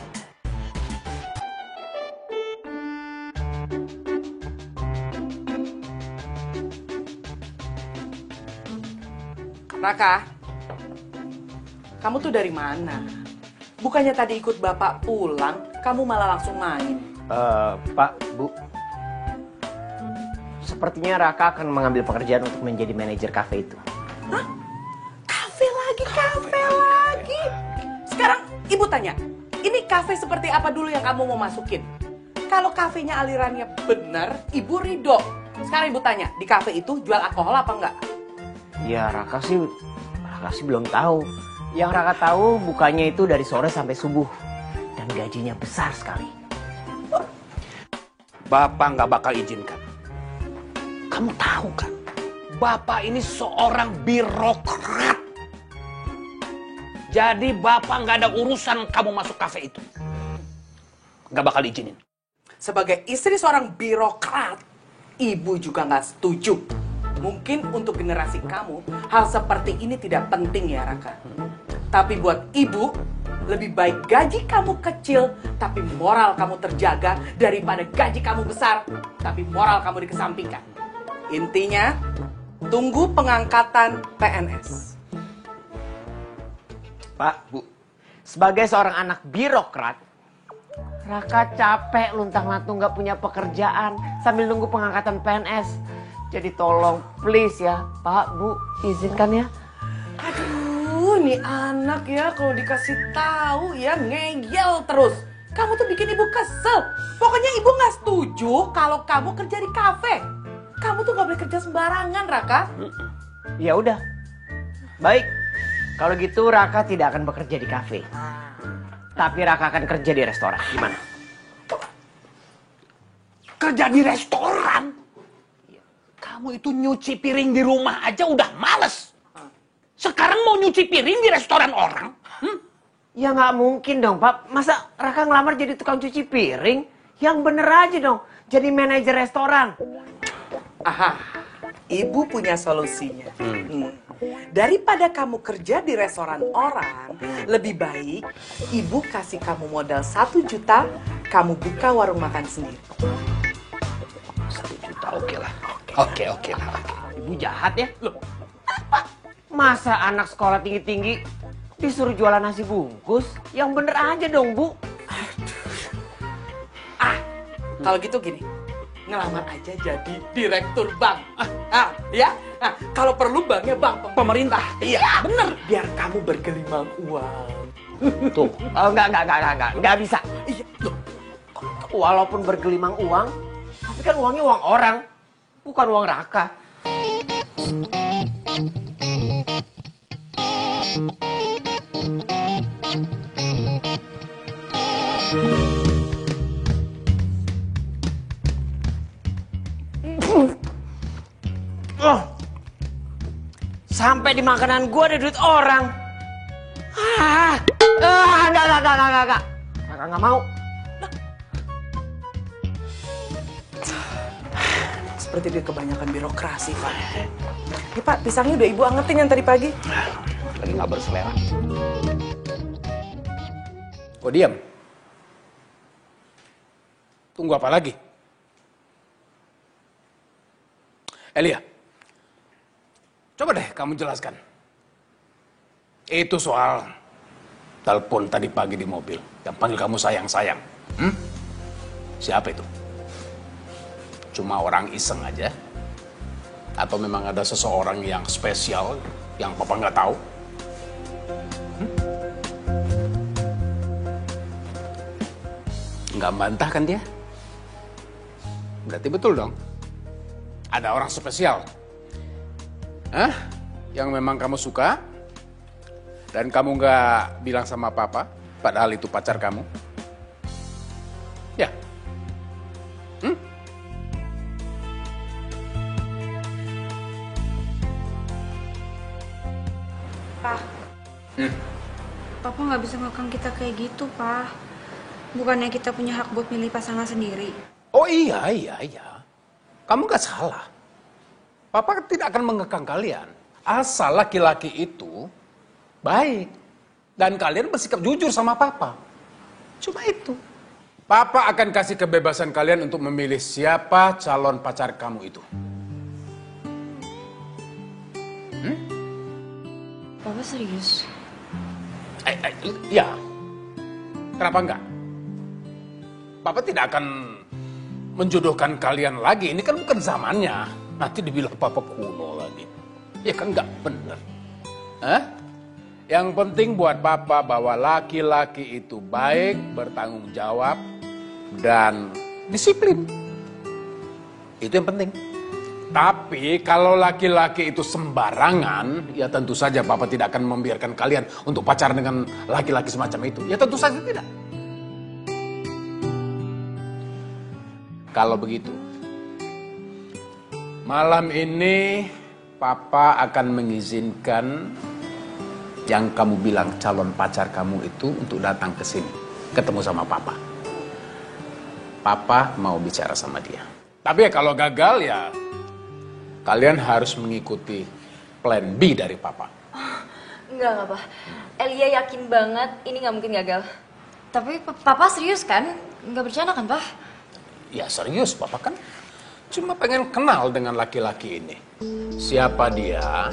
Raka, kamu tuh dari mana? Bukannya tadi ikut bapak pulang, kamu malah langsung main. Pak, Bu. Sepertinya Raka akan mengambil pekerjaan untuk menjadi manajer kafe itu. Hah? Kafe lagi? Sekarang ibu tanya, ini kafe seperti apa dulu yang kamu mau masukin? Kalau kafenya alirannya benar, ibu ridho. Sekarang ibu tanya, di kafe itu jual alkohol apa enggak? Ya Raka sih belum tahu. Yang Raka tahu bukanya itu dari sore sampai subuh. Dan gajinya besar sekali. Bapak nggak bakal izinkan. Kamu tahu kan, Bapak ini seorang birokrat. Jadi Bapak nggak ada urusan kamu masuk kafe itu. Nggak bakal izinin. Sebagai istri seorang birokrat, ibu juga nggak setuju. Mungkin untuk generasi kamu, hal seperti ini tidak penting ya Raka. Tapi buat ibu, lebih baik gaji kamu kecil, tapi moral kamu terjaga, daripada gaji kamu besar, tapi moral kamu dikesampingkan. Intinya, tunggu pengangkatan PNS. Pak, Bu, sebagai seorang anak birokrat, Raka capek luntang-lantung gak punya pekerjaan sambil nunggu pengangkatan PNS. Jadi tolong please ya, Pak, Bu, izinkan ya. Aduh, nih anak ya kalau dikasih tahu ya ngeyel terus. Kamu tuh bikin ibu kesel. Pokoknya ibu nggak setuju kalau kamu kerja di kafe. Kamu tuh nggak boleh kerja sembarangan, Raka. Ya udah, Baik, kalau gitu Raka tidak akan bekerja di kafe. Tapi Raka akan kerja di restoran. Gimana? Kerja di restoran? Kamu itu nyuci piring di rumah aja udah males. Sekarang mau nyuci piring di restoran orang? Ya nggak mungkin dong, Pak. Masa Raka ngelamar jadi tukang cuci piring? Yang bener aja dong, jadi manajer restoran. Aha, Ibu punya solusinya. Daripada kamu kerja di restoran orang, lebih baik Ibu kasih kamu modal 1 juta, kamu buka warung makan sendiri. 1 juta, oke lah. Oke lah. Ibu jahat ya? Loh, apa? Masa anak sekolah tinggi-tinggi disuruh jualan nasi bungkus? Yang bener aja dong, Bu. Kalau gitu gini, ngelamar aja jadi direktur bank. Ya. Nah, kalau perlu banknya bank pemerintah. Iya, bener. Biar kamu bergelimang uang. Tuh, nggak bisa. Iya, loh. Walaupun bergelimang uang, tapi kan uangnya uang orang, bukan uang Raka. Sampai di makanan gue ada duit orang. Enggak. Raka nggak mau. Seperti dia kebanyakan birokrasi, Pak. Ini Pak, pisangnya udah Ibu angetin yang tadi pagi. Lagi nggak berselera. Kok diam? Tunggu apa lagi? Elia, coba deh kamu jelaskan. Itu soal telepon tadi pagi di mobil yang panggil kamu sayang-sayang. Siapa itu? Cuma orang iseng aja? Atau memang ada seseorang yang spesial yang papa nggak tahu? Nggak bantah kan dia? Berarti betul dong. Ada orang spesial. Yang memang kamu suka dan kamu nggak bilang sama papa, padahal itu pacar kamu. Ya. Pak. Papa nggak bisa ngekang kita kayak gitu, Pak. Bukannya kita punya hak buat milih pasangan sendiri. Oh iya. Kamu nggak salah. Papa tidak akan mengekang kalian. Asal laki-laki itu baik. Dan kalian bersikap jujur sama papa. Cuma itu. Papa akan kasih kebebasan kalian untuk memilih siapa calon pacar kamu itu. Papa serius? Ya. Kenapa enggak? Papa tidak akan menjodohkan kalian lagi. Ini kan bukan zamannya. Nanti dibilang papa kuno lagi. Ya kan nggak bener. Yang penting buat papa bahwa laki-laki itu baik, bertanggung jawab, dan disiplin. Itu yang penting. Tapi kalau laki-laki itu sembarangan, ya tentu saja papa tidak akan membiarkan kalian untuk pacaran dengan laki-laki semacam itu. Ya tentu saja tidak. Kalau begitu, malam ini papa akan mengizinkan yang kamu bilang calon pacar kamu itu untuk datang ke sini, ketemu sama papa. Papa mau bicara sama dia. Tapi ya kalau gagal ya kalian harus mengikuti plan B dari papa. Enggak, Pak. Elia yakin banget ini nggak mungkin gagal. Tapi Papa serius kan? Nggak bercanda kan, Pak? Ya serius, papa kan cuma pengen kenal dengan laki-laki ini. Siapa dia,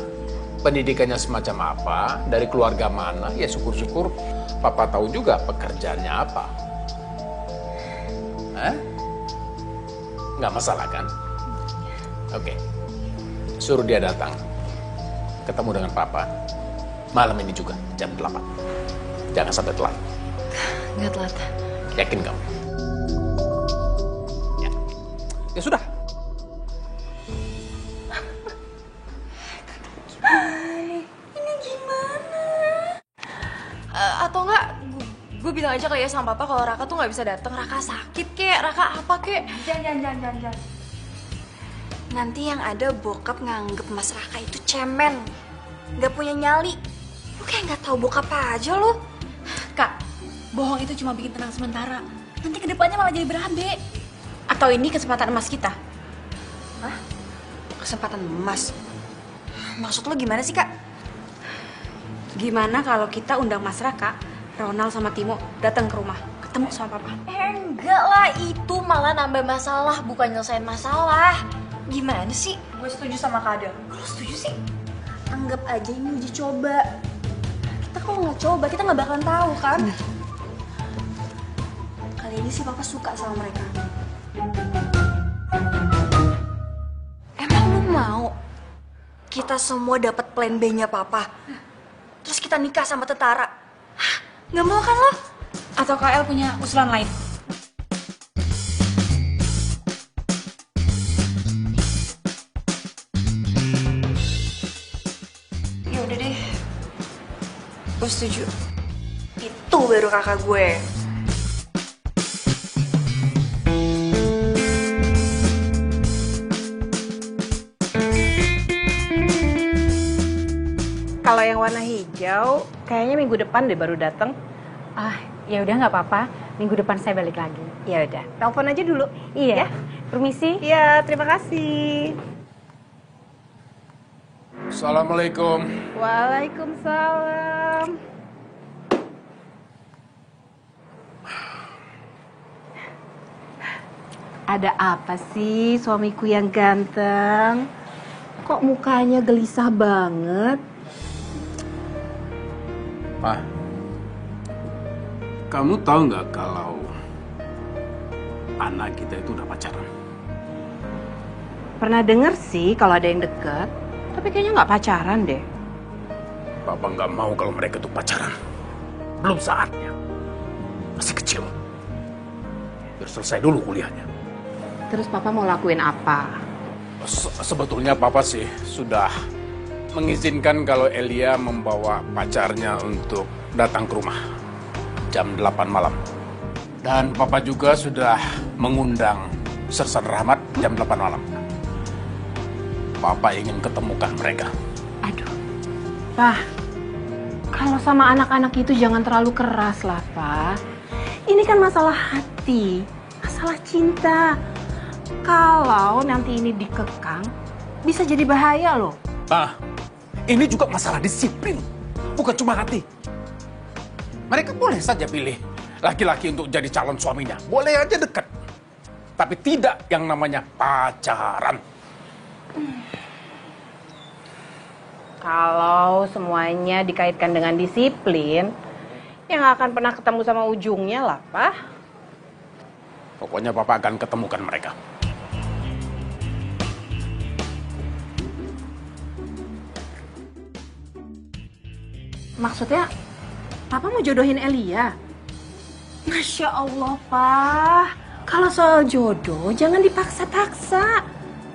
pendidikannya semacam apa, dari keluarga mana, ya syukur-syukur papa tahu juga pekerjaannya apa. Nggak masalah kan? Oke. Suruh dia datang, ketemu dengan papa, malam ini juga, jam 8. Jangan sampai telat. Nggak telat. Yakin kamu? Ya sudah. Ini Atau enggak gue bilang aja kali ya sama papa kalau Raka tuh nggak bisa datang. Raka sakit kek, Raka apa kek. Jangan. Nanti yang ada bokap nganggep Mas Raka itu cemen, nggak punya nyali. Lu kayak nggak tahu bokap aja lu. Kak, bohong itu cuma bikin tenang sementara. Nanti kedepannya malah jadi berabe. Atau ini kesempatan emas kita? Hah? Kesempatan emas? Maksud lo gimana sih, Kak? Gimana kalau kita undang Mas Raka, Ronald sama Timo datang ke rumah, ketemu sama papa? Enggak lah, itu malah nambah masalah, bukan nyelesain masalah. Gimana sih? Gue setuju sama Kak Adel. Kalau setuju sih, anggap aja ini uji coba. Kita kalau nggak coba, kita nggak bakalan tahu kan? Kali ini sih papa suka sama mereka. Emang lu mau kita semua dapat plan B-nya papa? Terus kita nikah sama tentara? Hah? Nggak mau kan lo? Atau KL punya usulan lain? Ya udah deh, gue setuju. Itu baru kakak gue. Kalau yang warna hijau, kayaknya minggu depan deh baru datang. Ah, ya udah nggak apa-apa. Minggu depan saya balik lagi. Ya udah, telepon aja dulu. Iya. Ya? Permisi. Iya, terima kasih. Assalamualaikum. Waalaikumsalam. Ada apa sih suamiku yang ganteng? Kok mukanya gelisah banget? Ma, kamu tahu nggak kalau anak kita itu udah pacaran? Pernah denger sih kalau ada yang deket, tapi kayaknya nggak pacaran deh. Papa nggak mau kalau mereka tuh pacaran. Belum saatnya. Masih kecil. Biar selesai dulu kuliahnya. Terus papa mau lakuin apa? Sebetulnya papa sih sudah mengizinkan kalau Elia membawa pacarnya untuk datang ke rumah jam 8 malam. Dan papa juga sudah mengundang Sersan Rahmat jam 8 malam. Papa ingin ketemukan mereka. Aduh, Pak, kalau sama anak-anak itu jangan terlalu keras lah, Pak. Ini kan masalah hati, masalah cinta. Kalau nanti ini dikekang, bisa jadi bahaya loh. Ah, ini juga masalah disiplin, bukan cuma hati. Mereka boleh saja pilih laki-laki untuk jadi calon suaminya. Boleh aja dekat. Tapi tidak yang namanya pacaran. Kalau semuanya dikaitkan dengan disiplin, ya nggak akan pernah ketemu sama ujungnya lah, Pak. Pokoknya Papa akan ketemukan mereka. Maksudnya, Papa mau jodohin Elia? Masya Allah, Pak. Kalau soal jodoh, jangan dipaksa-paksa.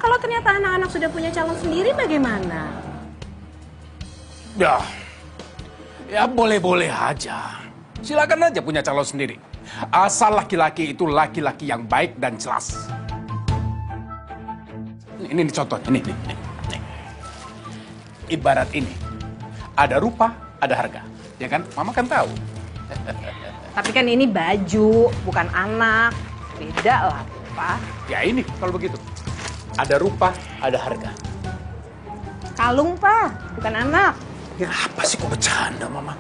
Kalau ternyata anak-anak sudah punya calon sendiri, bagaimana? Ya boleh-boleh aja. Silakan aja punya calon sendiri. Asal laki-laki itu laki-laki yang baik dan jelas. Ini contohnya, nih. Ibarat ini, ada rupa, ada harga. Ya kan? Mama kan tahu. Tapi kan ini baju, bukan anak. Beda lah, Pak. Ya ini, kalau begitu. Ada rupa, ada harga. Kalung, Pak. Bukan anak. Ya apa sih kok bercanda, Mama?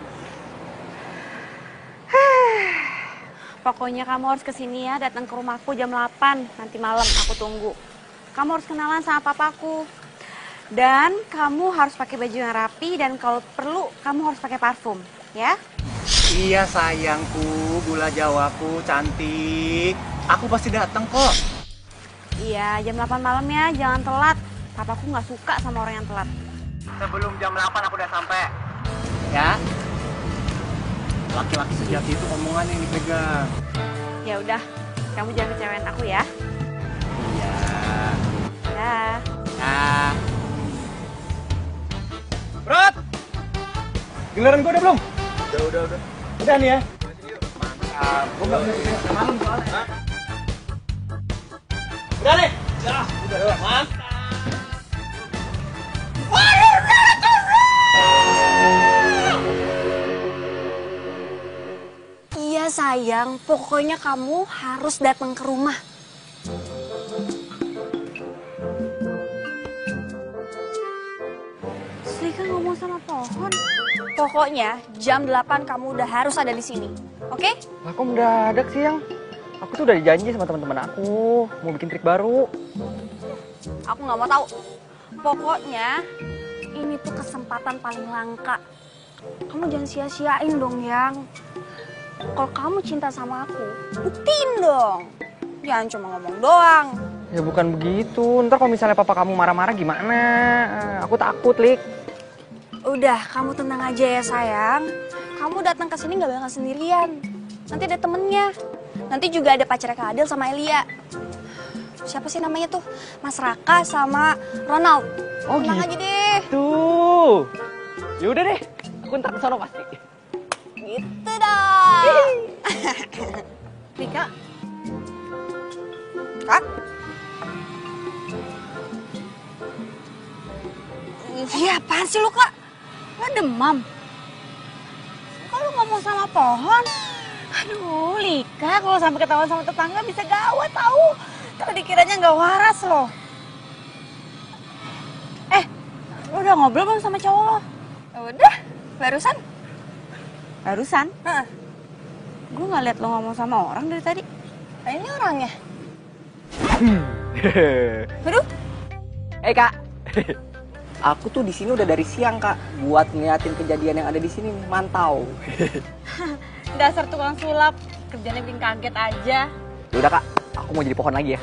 Pokoknya kamu harus kesini ya, datang ke rumahku jam 8. Nanti malam aku tunggu. Kamu harus kenalan sama papaku. Dan kamu harus pakai baju yang rapi dan kalau perlu kamu harus pakai parfum, ya? Iya sayangku, gula jawaku cantik. Aku pasti datang kok. Iya, jam 8 malam ya, jangan telat. Papaku nggak suka sama orang yang telat. Sebelum jam 8 aku udah sampai. Ya. Laki-laki sejati itu omongan yang dipegang. Ya udah, kamu jangan kecewain aku ya. Iya. Dah. Nah. Brat! Giliran gue udah belum? Udah. Udah nih ya. Gue gak bisa kesini sampai malam soalnya. Udah nih. Ya, udah mantap. Iya sayang, pokoknya kamu harus datang ke rumah. Lika ngomong sama pohon. Pokoknya jam 8 kamu udah harus ada di sini, oke? Lah kok mendadak sih yang? Aku tuh udah dijanji sama teman-teman aku mau bikin trik baru. Aku nggak mau tahu. Pokoknya ini tuh kesempatan paling langka. Kamu jangan sia-siain dong, Yang. Kalau kamu cinta sama aku, buktiin dong. Jangan cuma ngomong doang. Ya bukan begitu. Ntar kalau misalnya papa kamu marah-marah gimana? Aku takut, Lik. Udah, kamu tenang aja ya sayang. Kamu datang ke sini nggak bakal sendirian. Nanti ada temennya. Nanti juga ada pacarnya Kak Adel sama Elia. Siapa sih namanya tuh? Mas Raka sama Ronald. Oh tenang aja deh. Tuh. Yaudah deh. Aku ntar kesana pasti. Gitu dong. Rika, Kak? Iya, apaan sih lu, Kak? lo demam? Kok lo ngomong sama pohon? Aduh, Lika, kalau sampai ketahuan sama tetangga bisa gawat tahu. Ntar dikiranya nggak waras loh. Lo udah ngobrol belum sama cowok lo? Udah, barusan. Barusan? Gue nggak liat lo ngomong sama orang dari tadi. Nah, ini orangnya. Aduh. Kak. Aku tuh di sini udah dari siang, Kak, buat ngeliatin kejadian yang ada di sini nih, mantau. Dasar tukang sulap, kerjanya bikin kaget aja. Yaudah, Kak, aku mau jadi pohon lagi ya.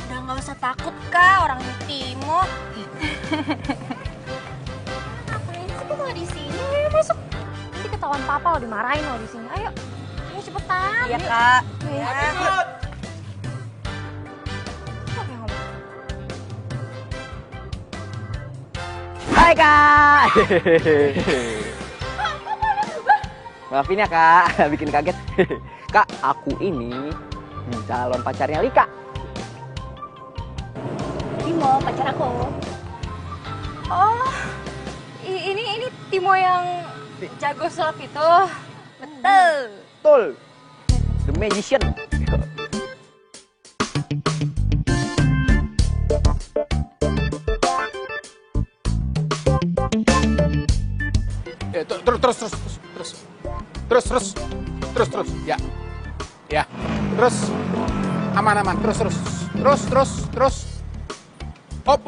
Udah nggak usah takut, Kak, orangnya Timo. Ngapain sih kok nggak di sini? Ayo masuk. Nanti ketahuan papa lo dimarahin lo di sini. Ayo, ayo cepetan. Iya, yuk. Kak. Ya. Hai, Kak. Maafin ya, Kak, bikin kaget. Kak, aku ini calon pacarnya Lika. Timo, pacar aku. Oh, ini Timo yang jago sulap itu. Betul. Betul. The Magician. Terus. Ya. Terus. Aman. Terus. Op.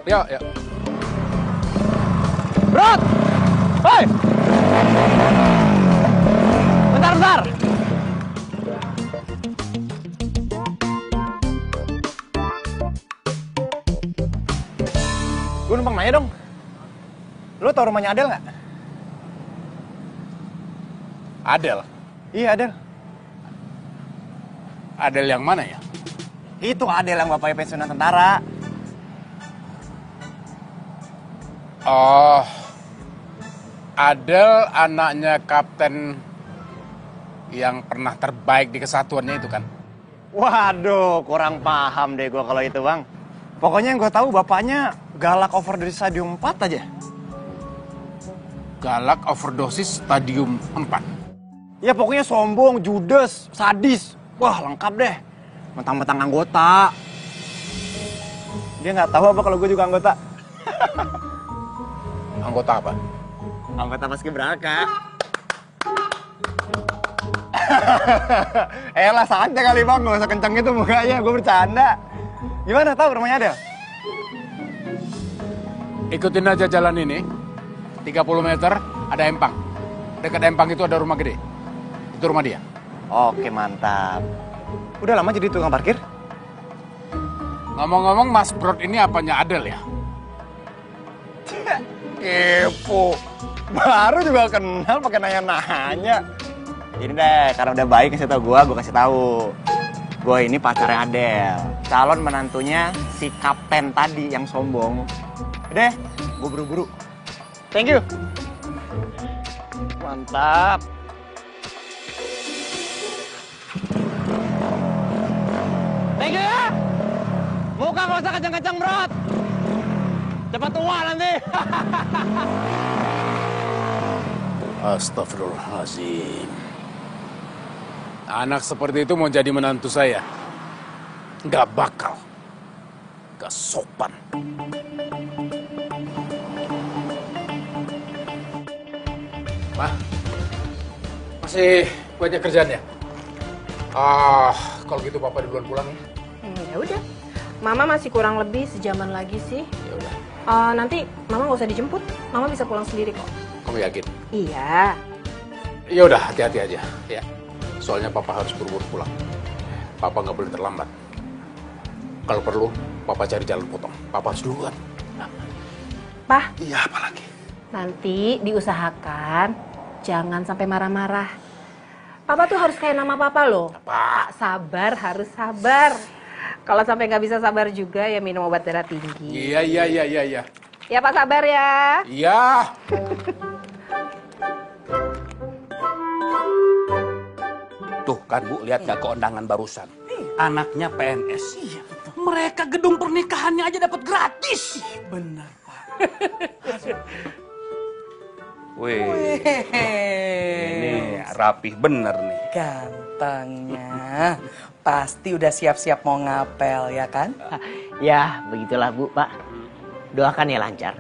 Ya. Bro! Hoi! Bentar. Gue numpang nanya dong. Lo tau rumahnya Adel nggak? Adel. Iya, Adel. Adel yang mana ya? Itu Adel yang bapaknya pensiunan tentara. Oh, Adel anaknya kapten yang pernah terbaik di kesatuannya itu kan? Waduh, kurang paham deh gue kalau itu, Bang. Pokoknya yang gue tahu bapaknya galak overdose stadium 4 aja. Galak overdosis stadium 4? Ya pokoknya sombong, judes, sadis. Wah, lengkap deh. Mentang-mentang anggota. Dia nggak tahu apa kalau gue juga anggota. Anggota apa? Anggota Paskibraka. Elah, santai kali Bang, gak usah kenceng gitu mukanya, gue bercanda. Gimana, tahu rumahnya Adel? Ikutin aja jalan ini, 30 meter ada empang. Dekat empang itu ada rumah gede. Itu rumah dia. Oke, mantap. Udah lama jadi tukang parkir? Ngomong-ngomong, Mas Brod ini apanya Adel ya? Kepo. Baru juga kenal pakai nanya-nanya. Ini deh, karena udah baik kasih tau gue kasih tahu. Gue ini pacarnya Adel. calon menantunya si kapten tadi yang sombong. Udah, gue buru-buru. Thank you. Mantap. Thank you ya. Muka gak usah kenceng-kenceng, bro. Cepat tua nanti. Astagfirullahaladzim. Anak seperti itu mau jadi menantu saya? Nggak bakal. Nggak sopan. Ma, masih banyak kerjaan ya? Kalau gitu Papa duluan pulang ya? Ya udah. Mama masih kurang lebih sejaman lagi sih. Ya udah. Nanti Mama nggak usah dijemput. Mama bisa pulang sendiri kok. Kamu yakin? Iya. Ya udah, hati-hati aja ya. Soalnya Papa harus buru-buru pulang. Papa nggak boleh terlambat. Kalau perlu, Papa cari jalan potong. Papa harus duluan. Pak. Iya, apa lagi? Nanti diusahakan jangan sampai marah-marah. Papa tuh harus kayak nama Papa loh. Pak sabar, harus sabar. Kalau sampai nggak bisa sabar juga ya minum obat darah tinggi. Iya. Ya Pak sabar ya. Iya. Tuh kan Bu, lihat gak keundangan barusan? Anaknya PNS. Iya betul. Mereka gedung pernikahannya aja dapat gratis. Benar, Pak. Wih, ini rapih bener nih. Gantengnya. Pasti udah siap-siap mau ngapel, ya kan? Ya, begitulah Bu, Pak. Doakan ya lancar.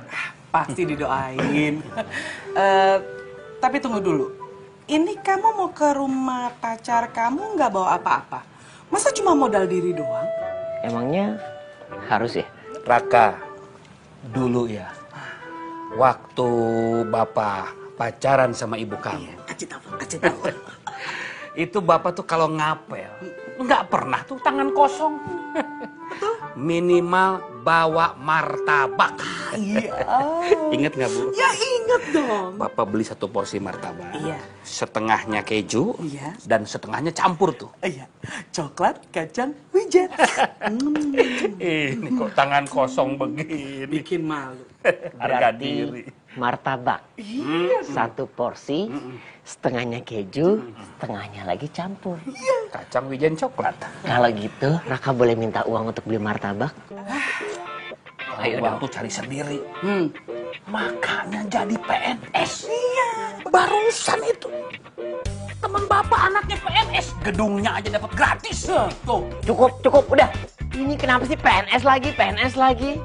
Pasti didoain. Tapi tunggu dulu. Ini kamu mau ke rumah pacar kamu nggak bawa apa-apa? Masa cuma modal diri doang? Emangnya harus ya? Raka, dulu ya, waktu Bapak pacaran sama ibu kamu. Kasih tahu. Itu Bapak tuh kalau ngapel, nggak pernah tuh tangan kosong. Minimal bawa martabak. Iya. Ingat nggak Bu? Ya inget dong. Bapak beli 1 porsi martabak. Iya. Setengahnya keju. Iya. Dan setengahnya campur tuh. Iya. Coklat, kacang, wijen. Ini kok tangan kosong begini. Bikin malu. Harga diri. Martabak. 1 porsi, setengahnya keju, setengahnya lagi campur. Kacang wijen coklat. Kalau gitu, Raka boleh minta uang untuk beli martabak? Ayo uang tuh cari sendiri. Makanya jadi PNS. Iya. Barusan itu. Teman Bapak anaknya PNS. Gedungnya aja dapat gratis. Tuh. Cukup, udah. Ini kenapa sih PNS lagi?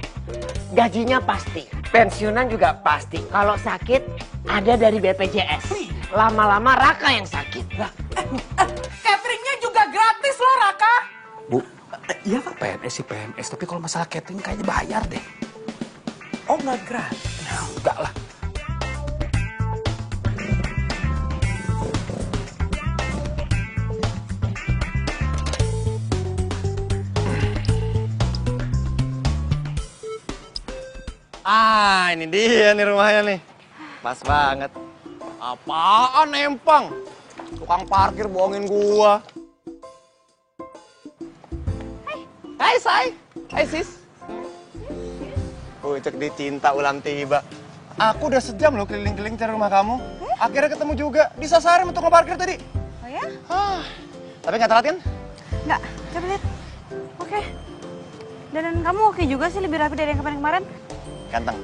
Gajinya pasti, pensiunan juga pasti. Kalau sakit, ada dari BPJS. Lama-lama Raka yang sakit. Cateringnya juga gratis loh, Raka. Bu, iya Pak. PNS sih PNS, tapi kalau masalah catering kayaknya bayar deh. Oh, nggak gratis? Ya, enggak lah. Ini dia nih rumahnya nih. Pas banget. Apaan Empang? Tukang parkir bohongin gua. Hai Say. Hai Sis. Cek dicinta ulam tiba. Aku udah sejam loh keliling-keliling cari rumah kamu. Akhirnya ketemu juga. Disasarin untuk ngeparkir tadi. Oh ya? Tapi nggak telat kan? Nggak, coba lihat. Oke. Dan kamu oke juga sih, lebih rapi dari yang kemarin-kemarin. Ganteng.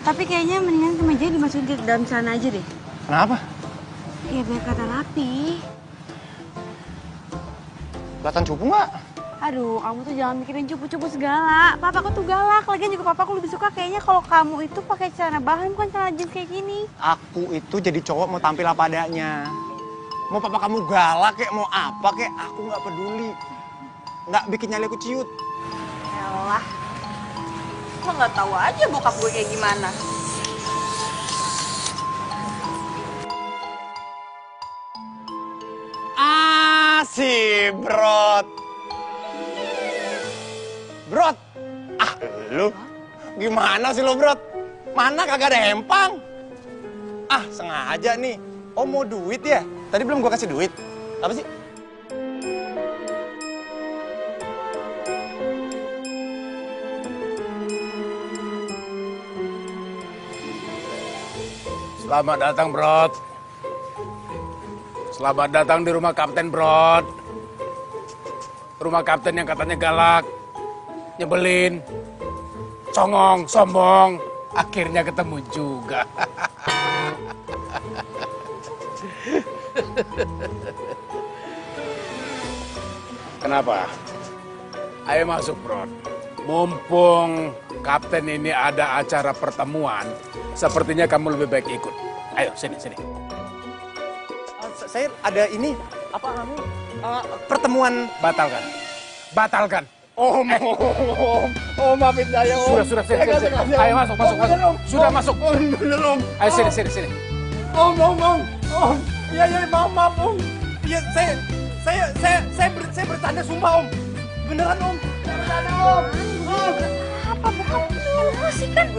Tapi kayaknya mendingan kemeja dimasukin ke dalam celana aja deh. Kenapa? Ya biar kata rapi. Kelihatan cupu nggak? Aduh, kamu tuh jangan mikirin cupu-cupu segala. Papaku tuh galak. Lagian juga papaku lebih suka kayaknya kalau kamu itu pakai celana bahan, bukan celana jeans kayak gini. Aku itu jadi cowok mau tampil apa adanya. Mau papa kamu galak kek, mau apa kek, aku nggak peduli. Nggak bikin nyali aku ciut. Yalah. Lo nggak tahu aja bokap gue kayak gimana. Si Brot. Brot. Lu gimana sih lo, Brot? Mana kagak ada Empang? Sengaja nih. Oh, mau duit ya? Tadi belum gua kasih duit. Apa sih? Selamat datang, Brod. Selamat datang di rumah Kapten, Brod. Rumah Kapten yang katanya galak, nyebelin, congong, sombong. Akhirnya ketemu juga. Kenapa? Ayo masuk, Brod. Mumpung Kapten ini ada acara pertemuan, sepertinya kamu lebih baik ikut. Ayo, sini. Saya ada ini, pertemuan. Batalkan. Om, maafin saya, Om. Sudah, sini. Ayo masuk. Sudah masuk. Bener, Om. Ayo sini. Om. Iya, maaf, Om. Iya, saya bercanda, sumpah, Om. Beneran, Om. Bercanda, Om. Apa bukan dulu sih kan?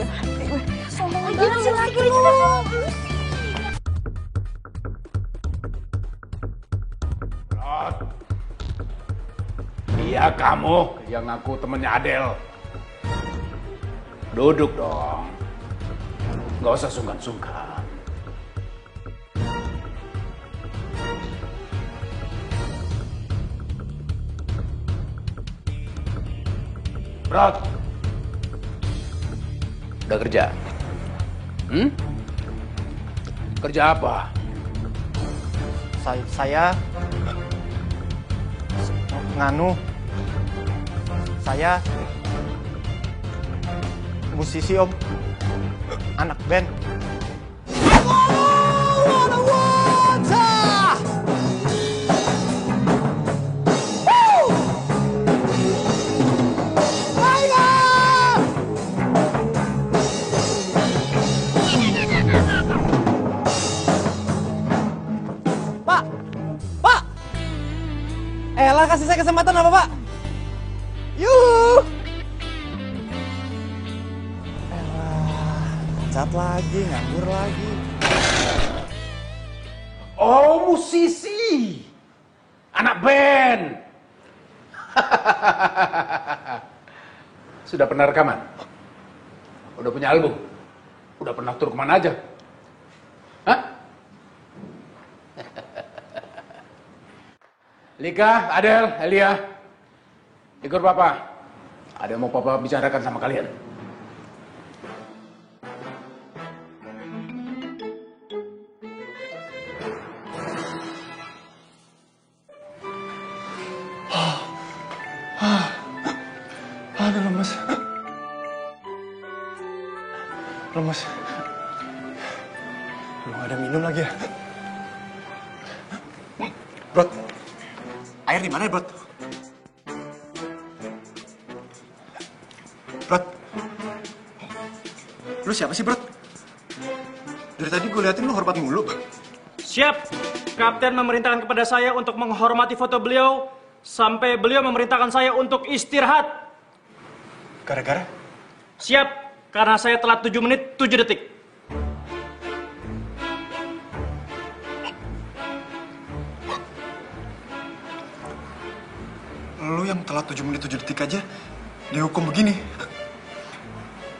Sombong banget sih lagi Om. Iya, kamu yang ngaku temennya Adel. Duduk dong. Nggak usah sungkan-sungkan. Brod. Udah kerja? Kerja apa? Saya nganu. Saya musisi, Om. Anak band. Pak! Elah, kasih saya kesempatan apa, Pak? Yuh! Cat lagi, nganggur lagi. Oh, musisi. Anak band. Sudah pernah rekaman? Udah punya album? Udah pernah tur kemana aja? Hah? Lika, Adel, Elia, ikut Papa. Ada yang mau Papa bicarakan sama kalian. Aduh, lemes. Belum ada minum lagi ya. Brod, air di mana ya, Brod? Brod, lu siapa sih, Brod? Dari tadi gue liatin lu hormat mulu. Siap, Kapten memerintahkan kepada saya untuk menghormati foto beliau sampai beliau memerintahkan saya untuk istirahat. Gara-gara? Siap, karena saya telat 7 menit 7 detik. Lu yang telat 7 menit 7 detik aja dihukum begini.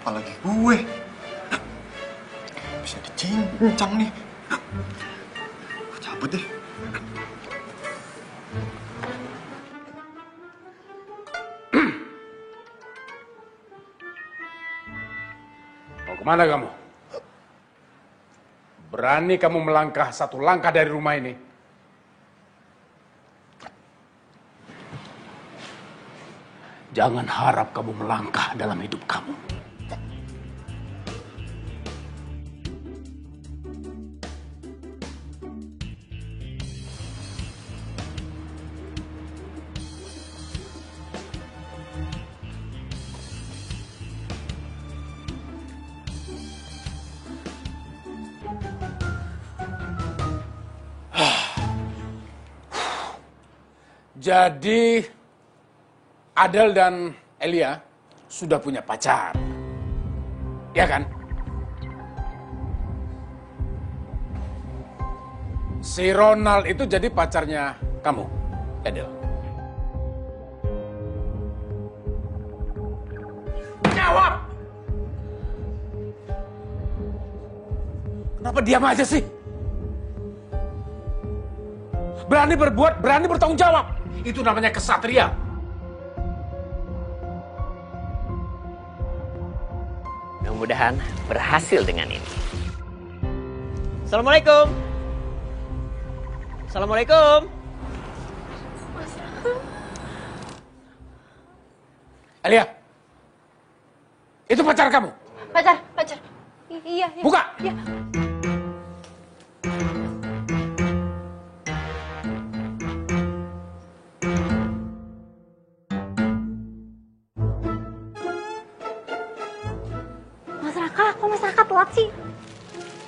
Apalagi gue. Bisa dicincang nih. Gue cabut deh. Mau kemana kamu? Berani kamu melangkah satu langkah dari rumah ini? Jangan harap kamu melangkah dalam hidup kamu. Jadi Adel dan Elia sudah punya pacar, ya kan? Si Ronald itu jadi pacarnya kamu, Adel. Jawab! Apa diam aja sih? Berani berbuat, berani bertanggung jawab. Itu namanya kesatria. Mudah-mudahan berhasil dengan ini. Assalamualaikum. Assalamualaikum. Alia, itu pacar kamu? Pacar. Iya. Buka. Iya. Mas Raka, kok Mas Raka telat sih?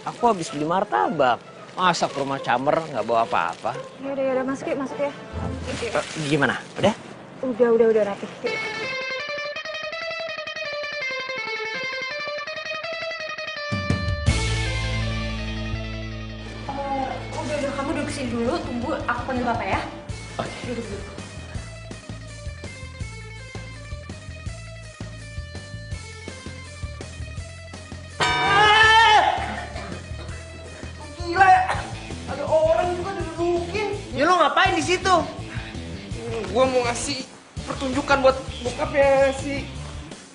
Aku habis beli martabak. Masa ke rumah Camer nggak bawa apa-apa? Yaudah, masuk ya. Gimana? Udah? Udah rapi. Yuk. Udah, kamu duduk sini dulu, tunggu aku panggil Bapak ya. Oke. Duduk. Gila ya, ada orang juga didudukin. Ya lo ngapain di situ? Gue mau ngasih pertunjukan buat bokapnya si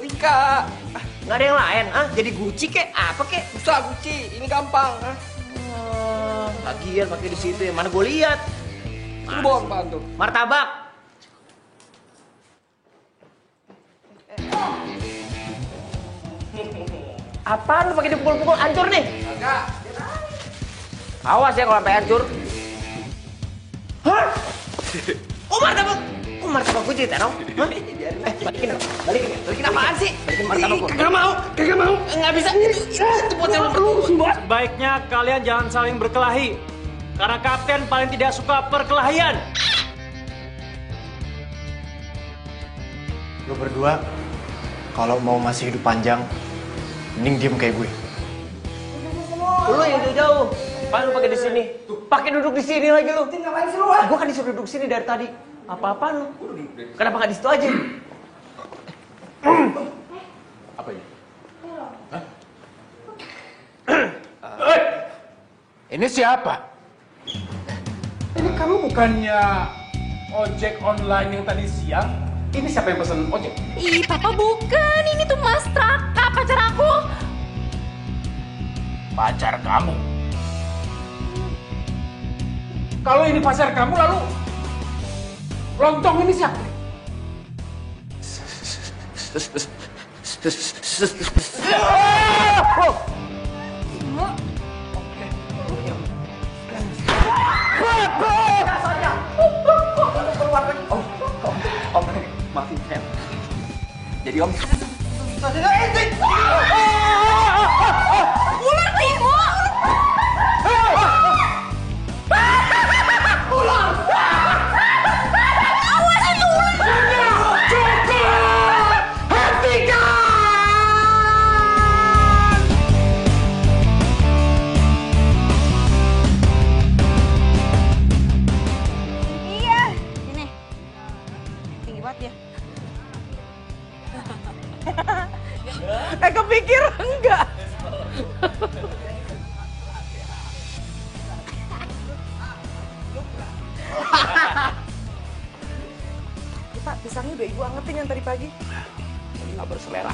Rika. Nggak ada yang lain, ah? Jadi Gucci kek? Apa kek? Bisa Gucci, ini gampang. Lagian pakai di situ ya, mana gue lihat. Itu bohong apaan tuh? Martabak. Apaan lu pakai dipukul-pukul, hancur nih? Agak. Awas ya kalau sampai hancur. Hah? Oh martabak? Oh martabak gue cerita dong? Balikin apaan sih? Balikin martabak gue. Kagak mau. Nggak bisa, itu buat yang berdua. Sebaiknya kalian jangan saling berkelahi. Karena kapten paling tidak suka perkelahian. Lo berdua, kalau mau masih hidup panjang, mending diem kayak gue. Lu yang jauh-jauh. Apaan lu pakai di sini? Pakai duduk di sini lagi lu. Ngapain sih lu? Gua kan disuruh duduk sini dari tadi. Apa-apaan lu? Kenapa nggak di situ aja? Apa ini? Ini siapa? Ini kamu bukannya ojek online yang tadi siang? Ini siapa yang pesen ojek? Ih, Papa bukan. Ini tuh Mas Raka, pacar aku. Pacar kamu? Kalau ini pacar kamu, lalu lontong ini siapa? Om, maafin saya. Jadi om. Ular Timo! Ular! Awas itu ularnya! Cukup! Hentikan! Iya, ini. Tinggi banget ya. Kepikir enggak? Pak, pisangnya udah ibu angetin yang tadi pagi. Nggak berselera.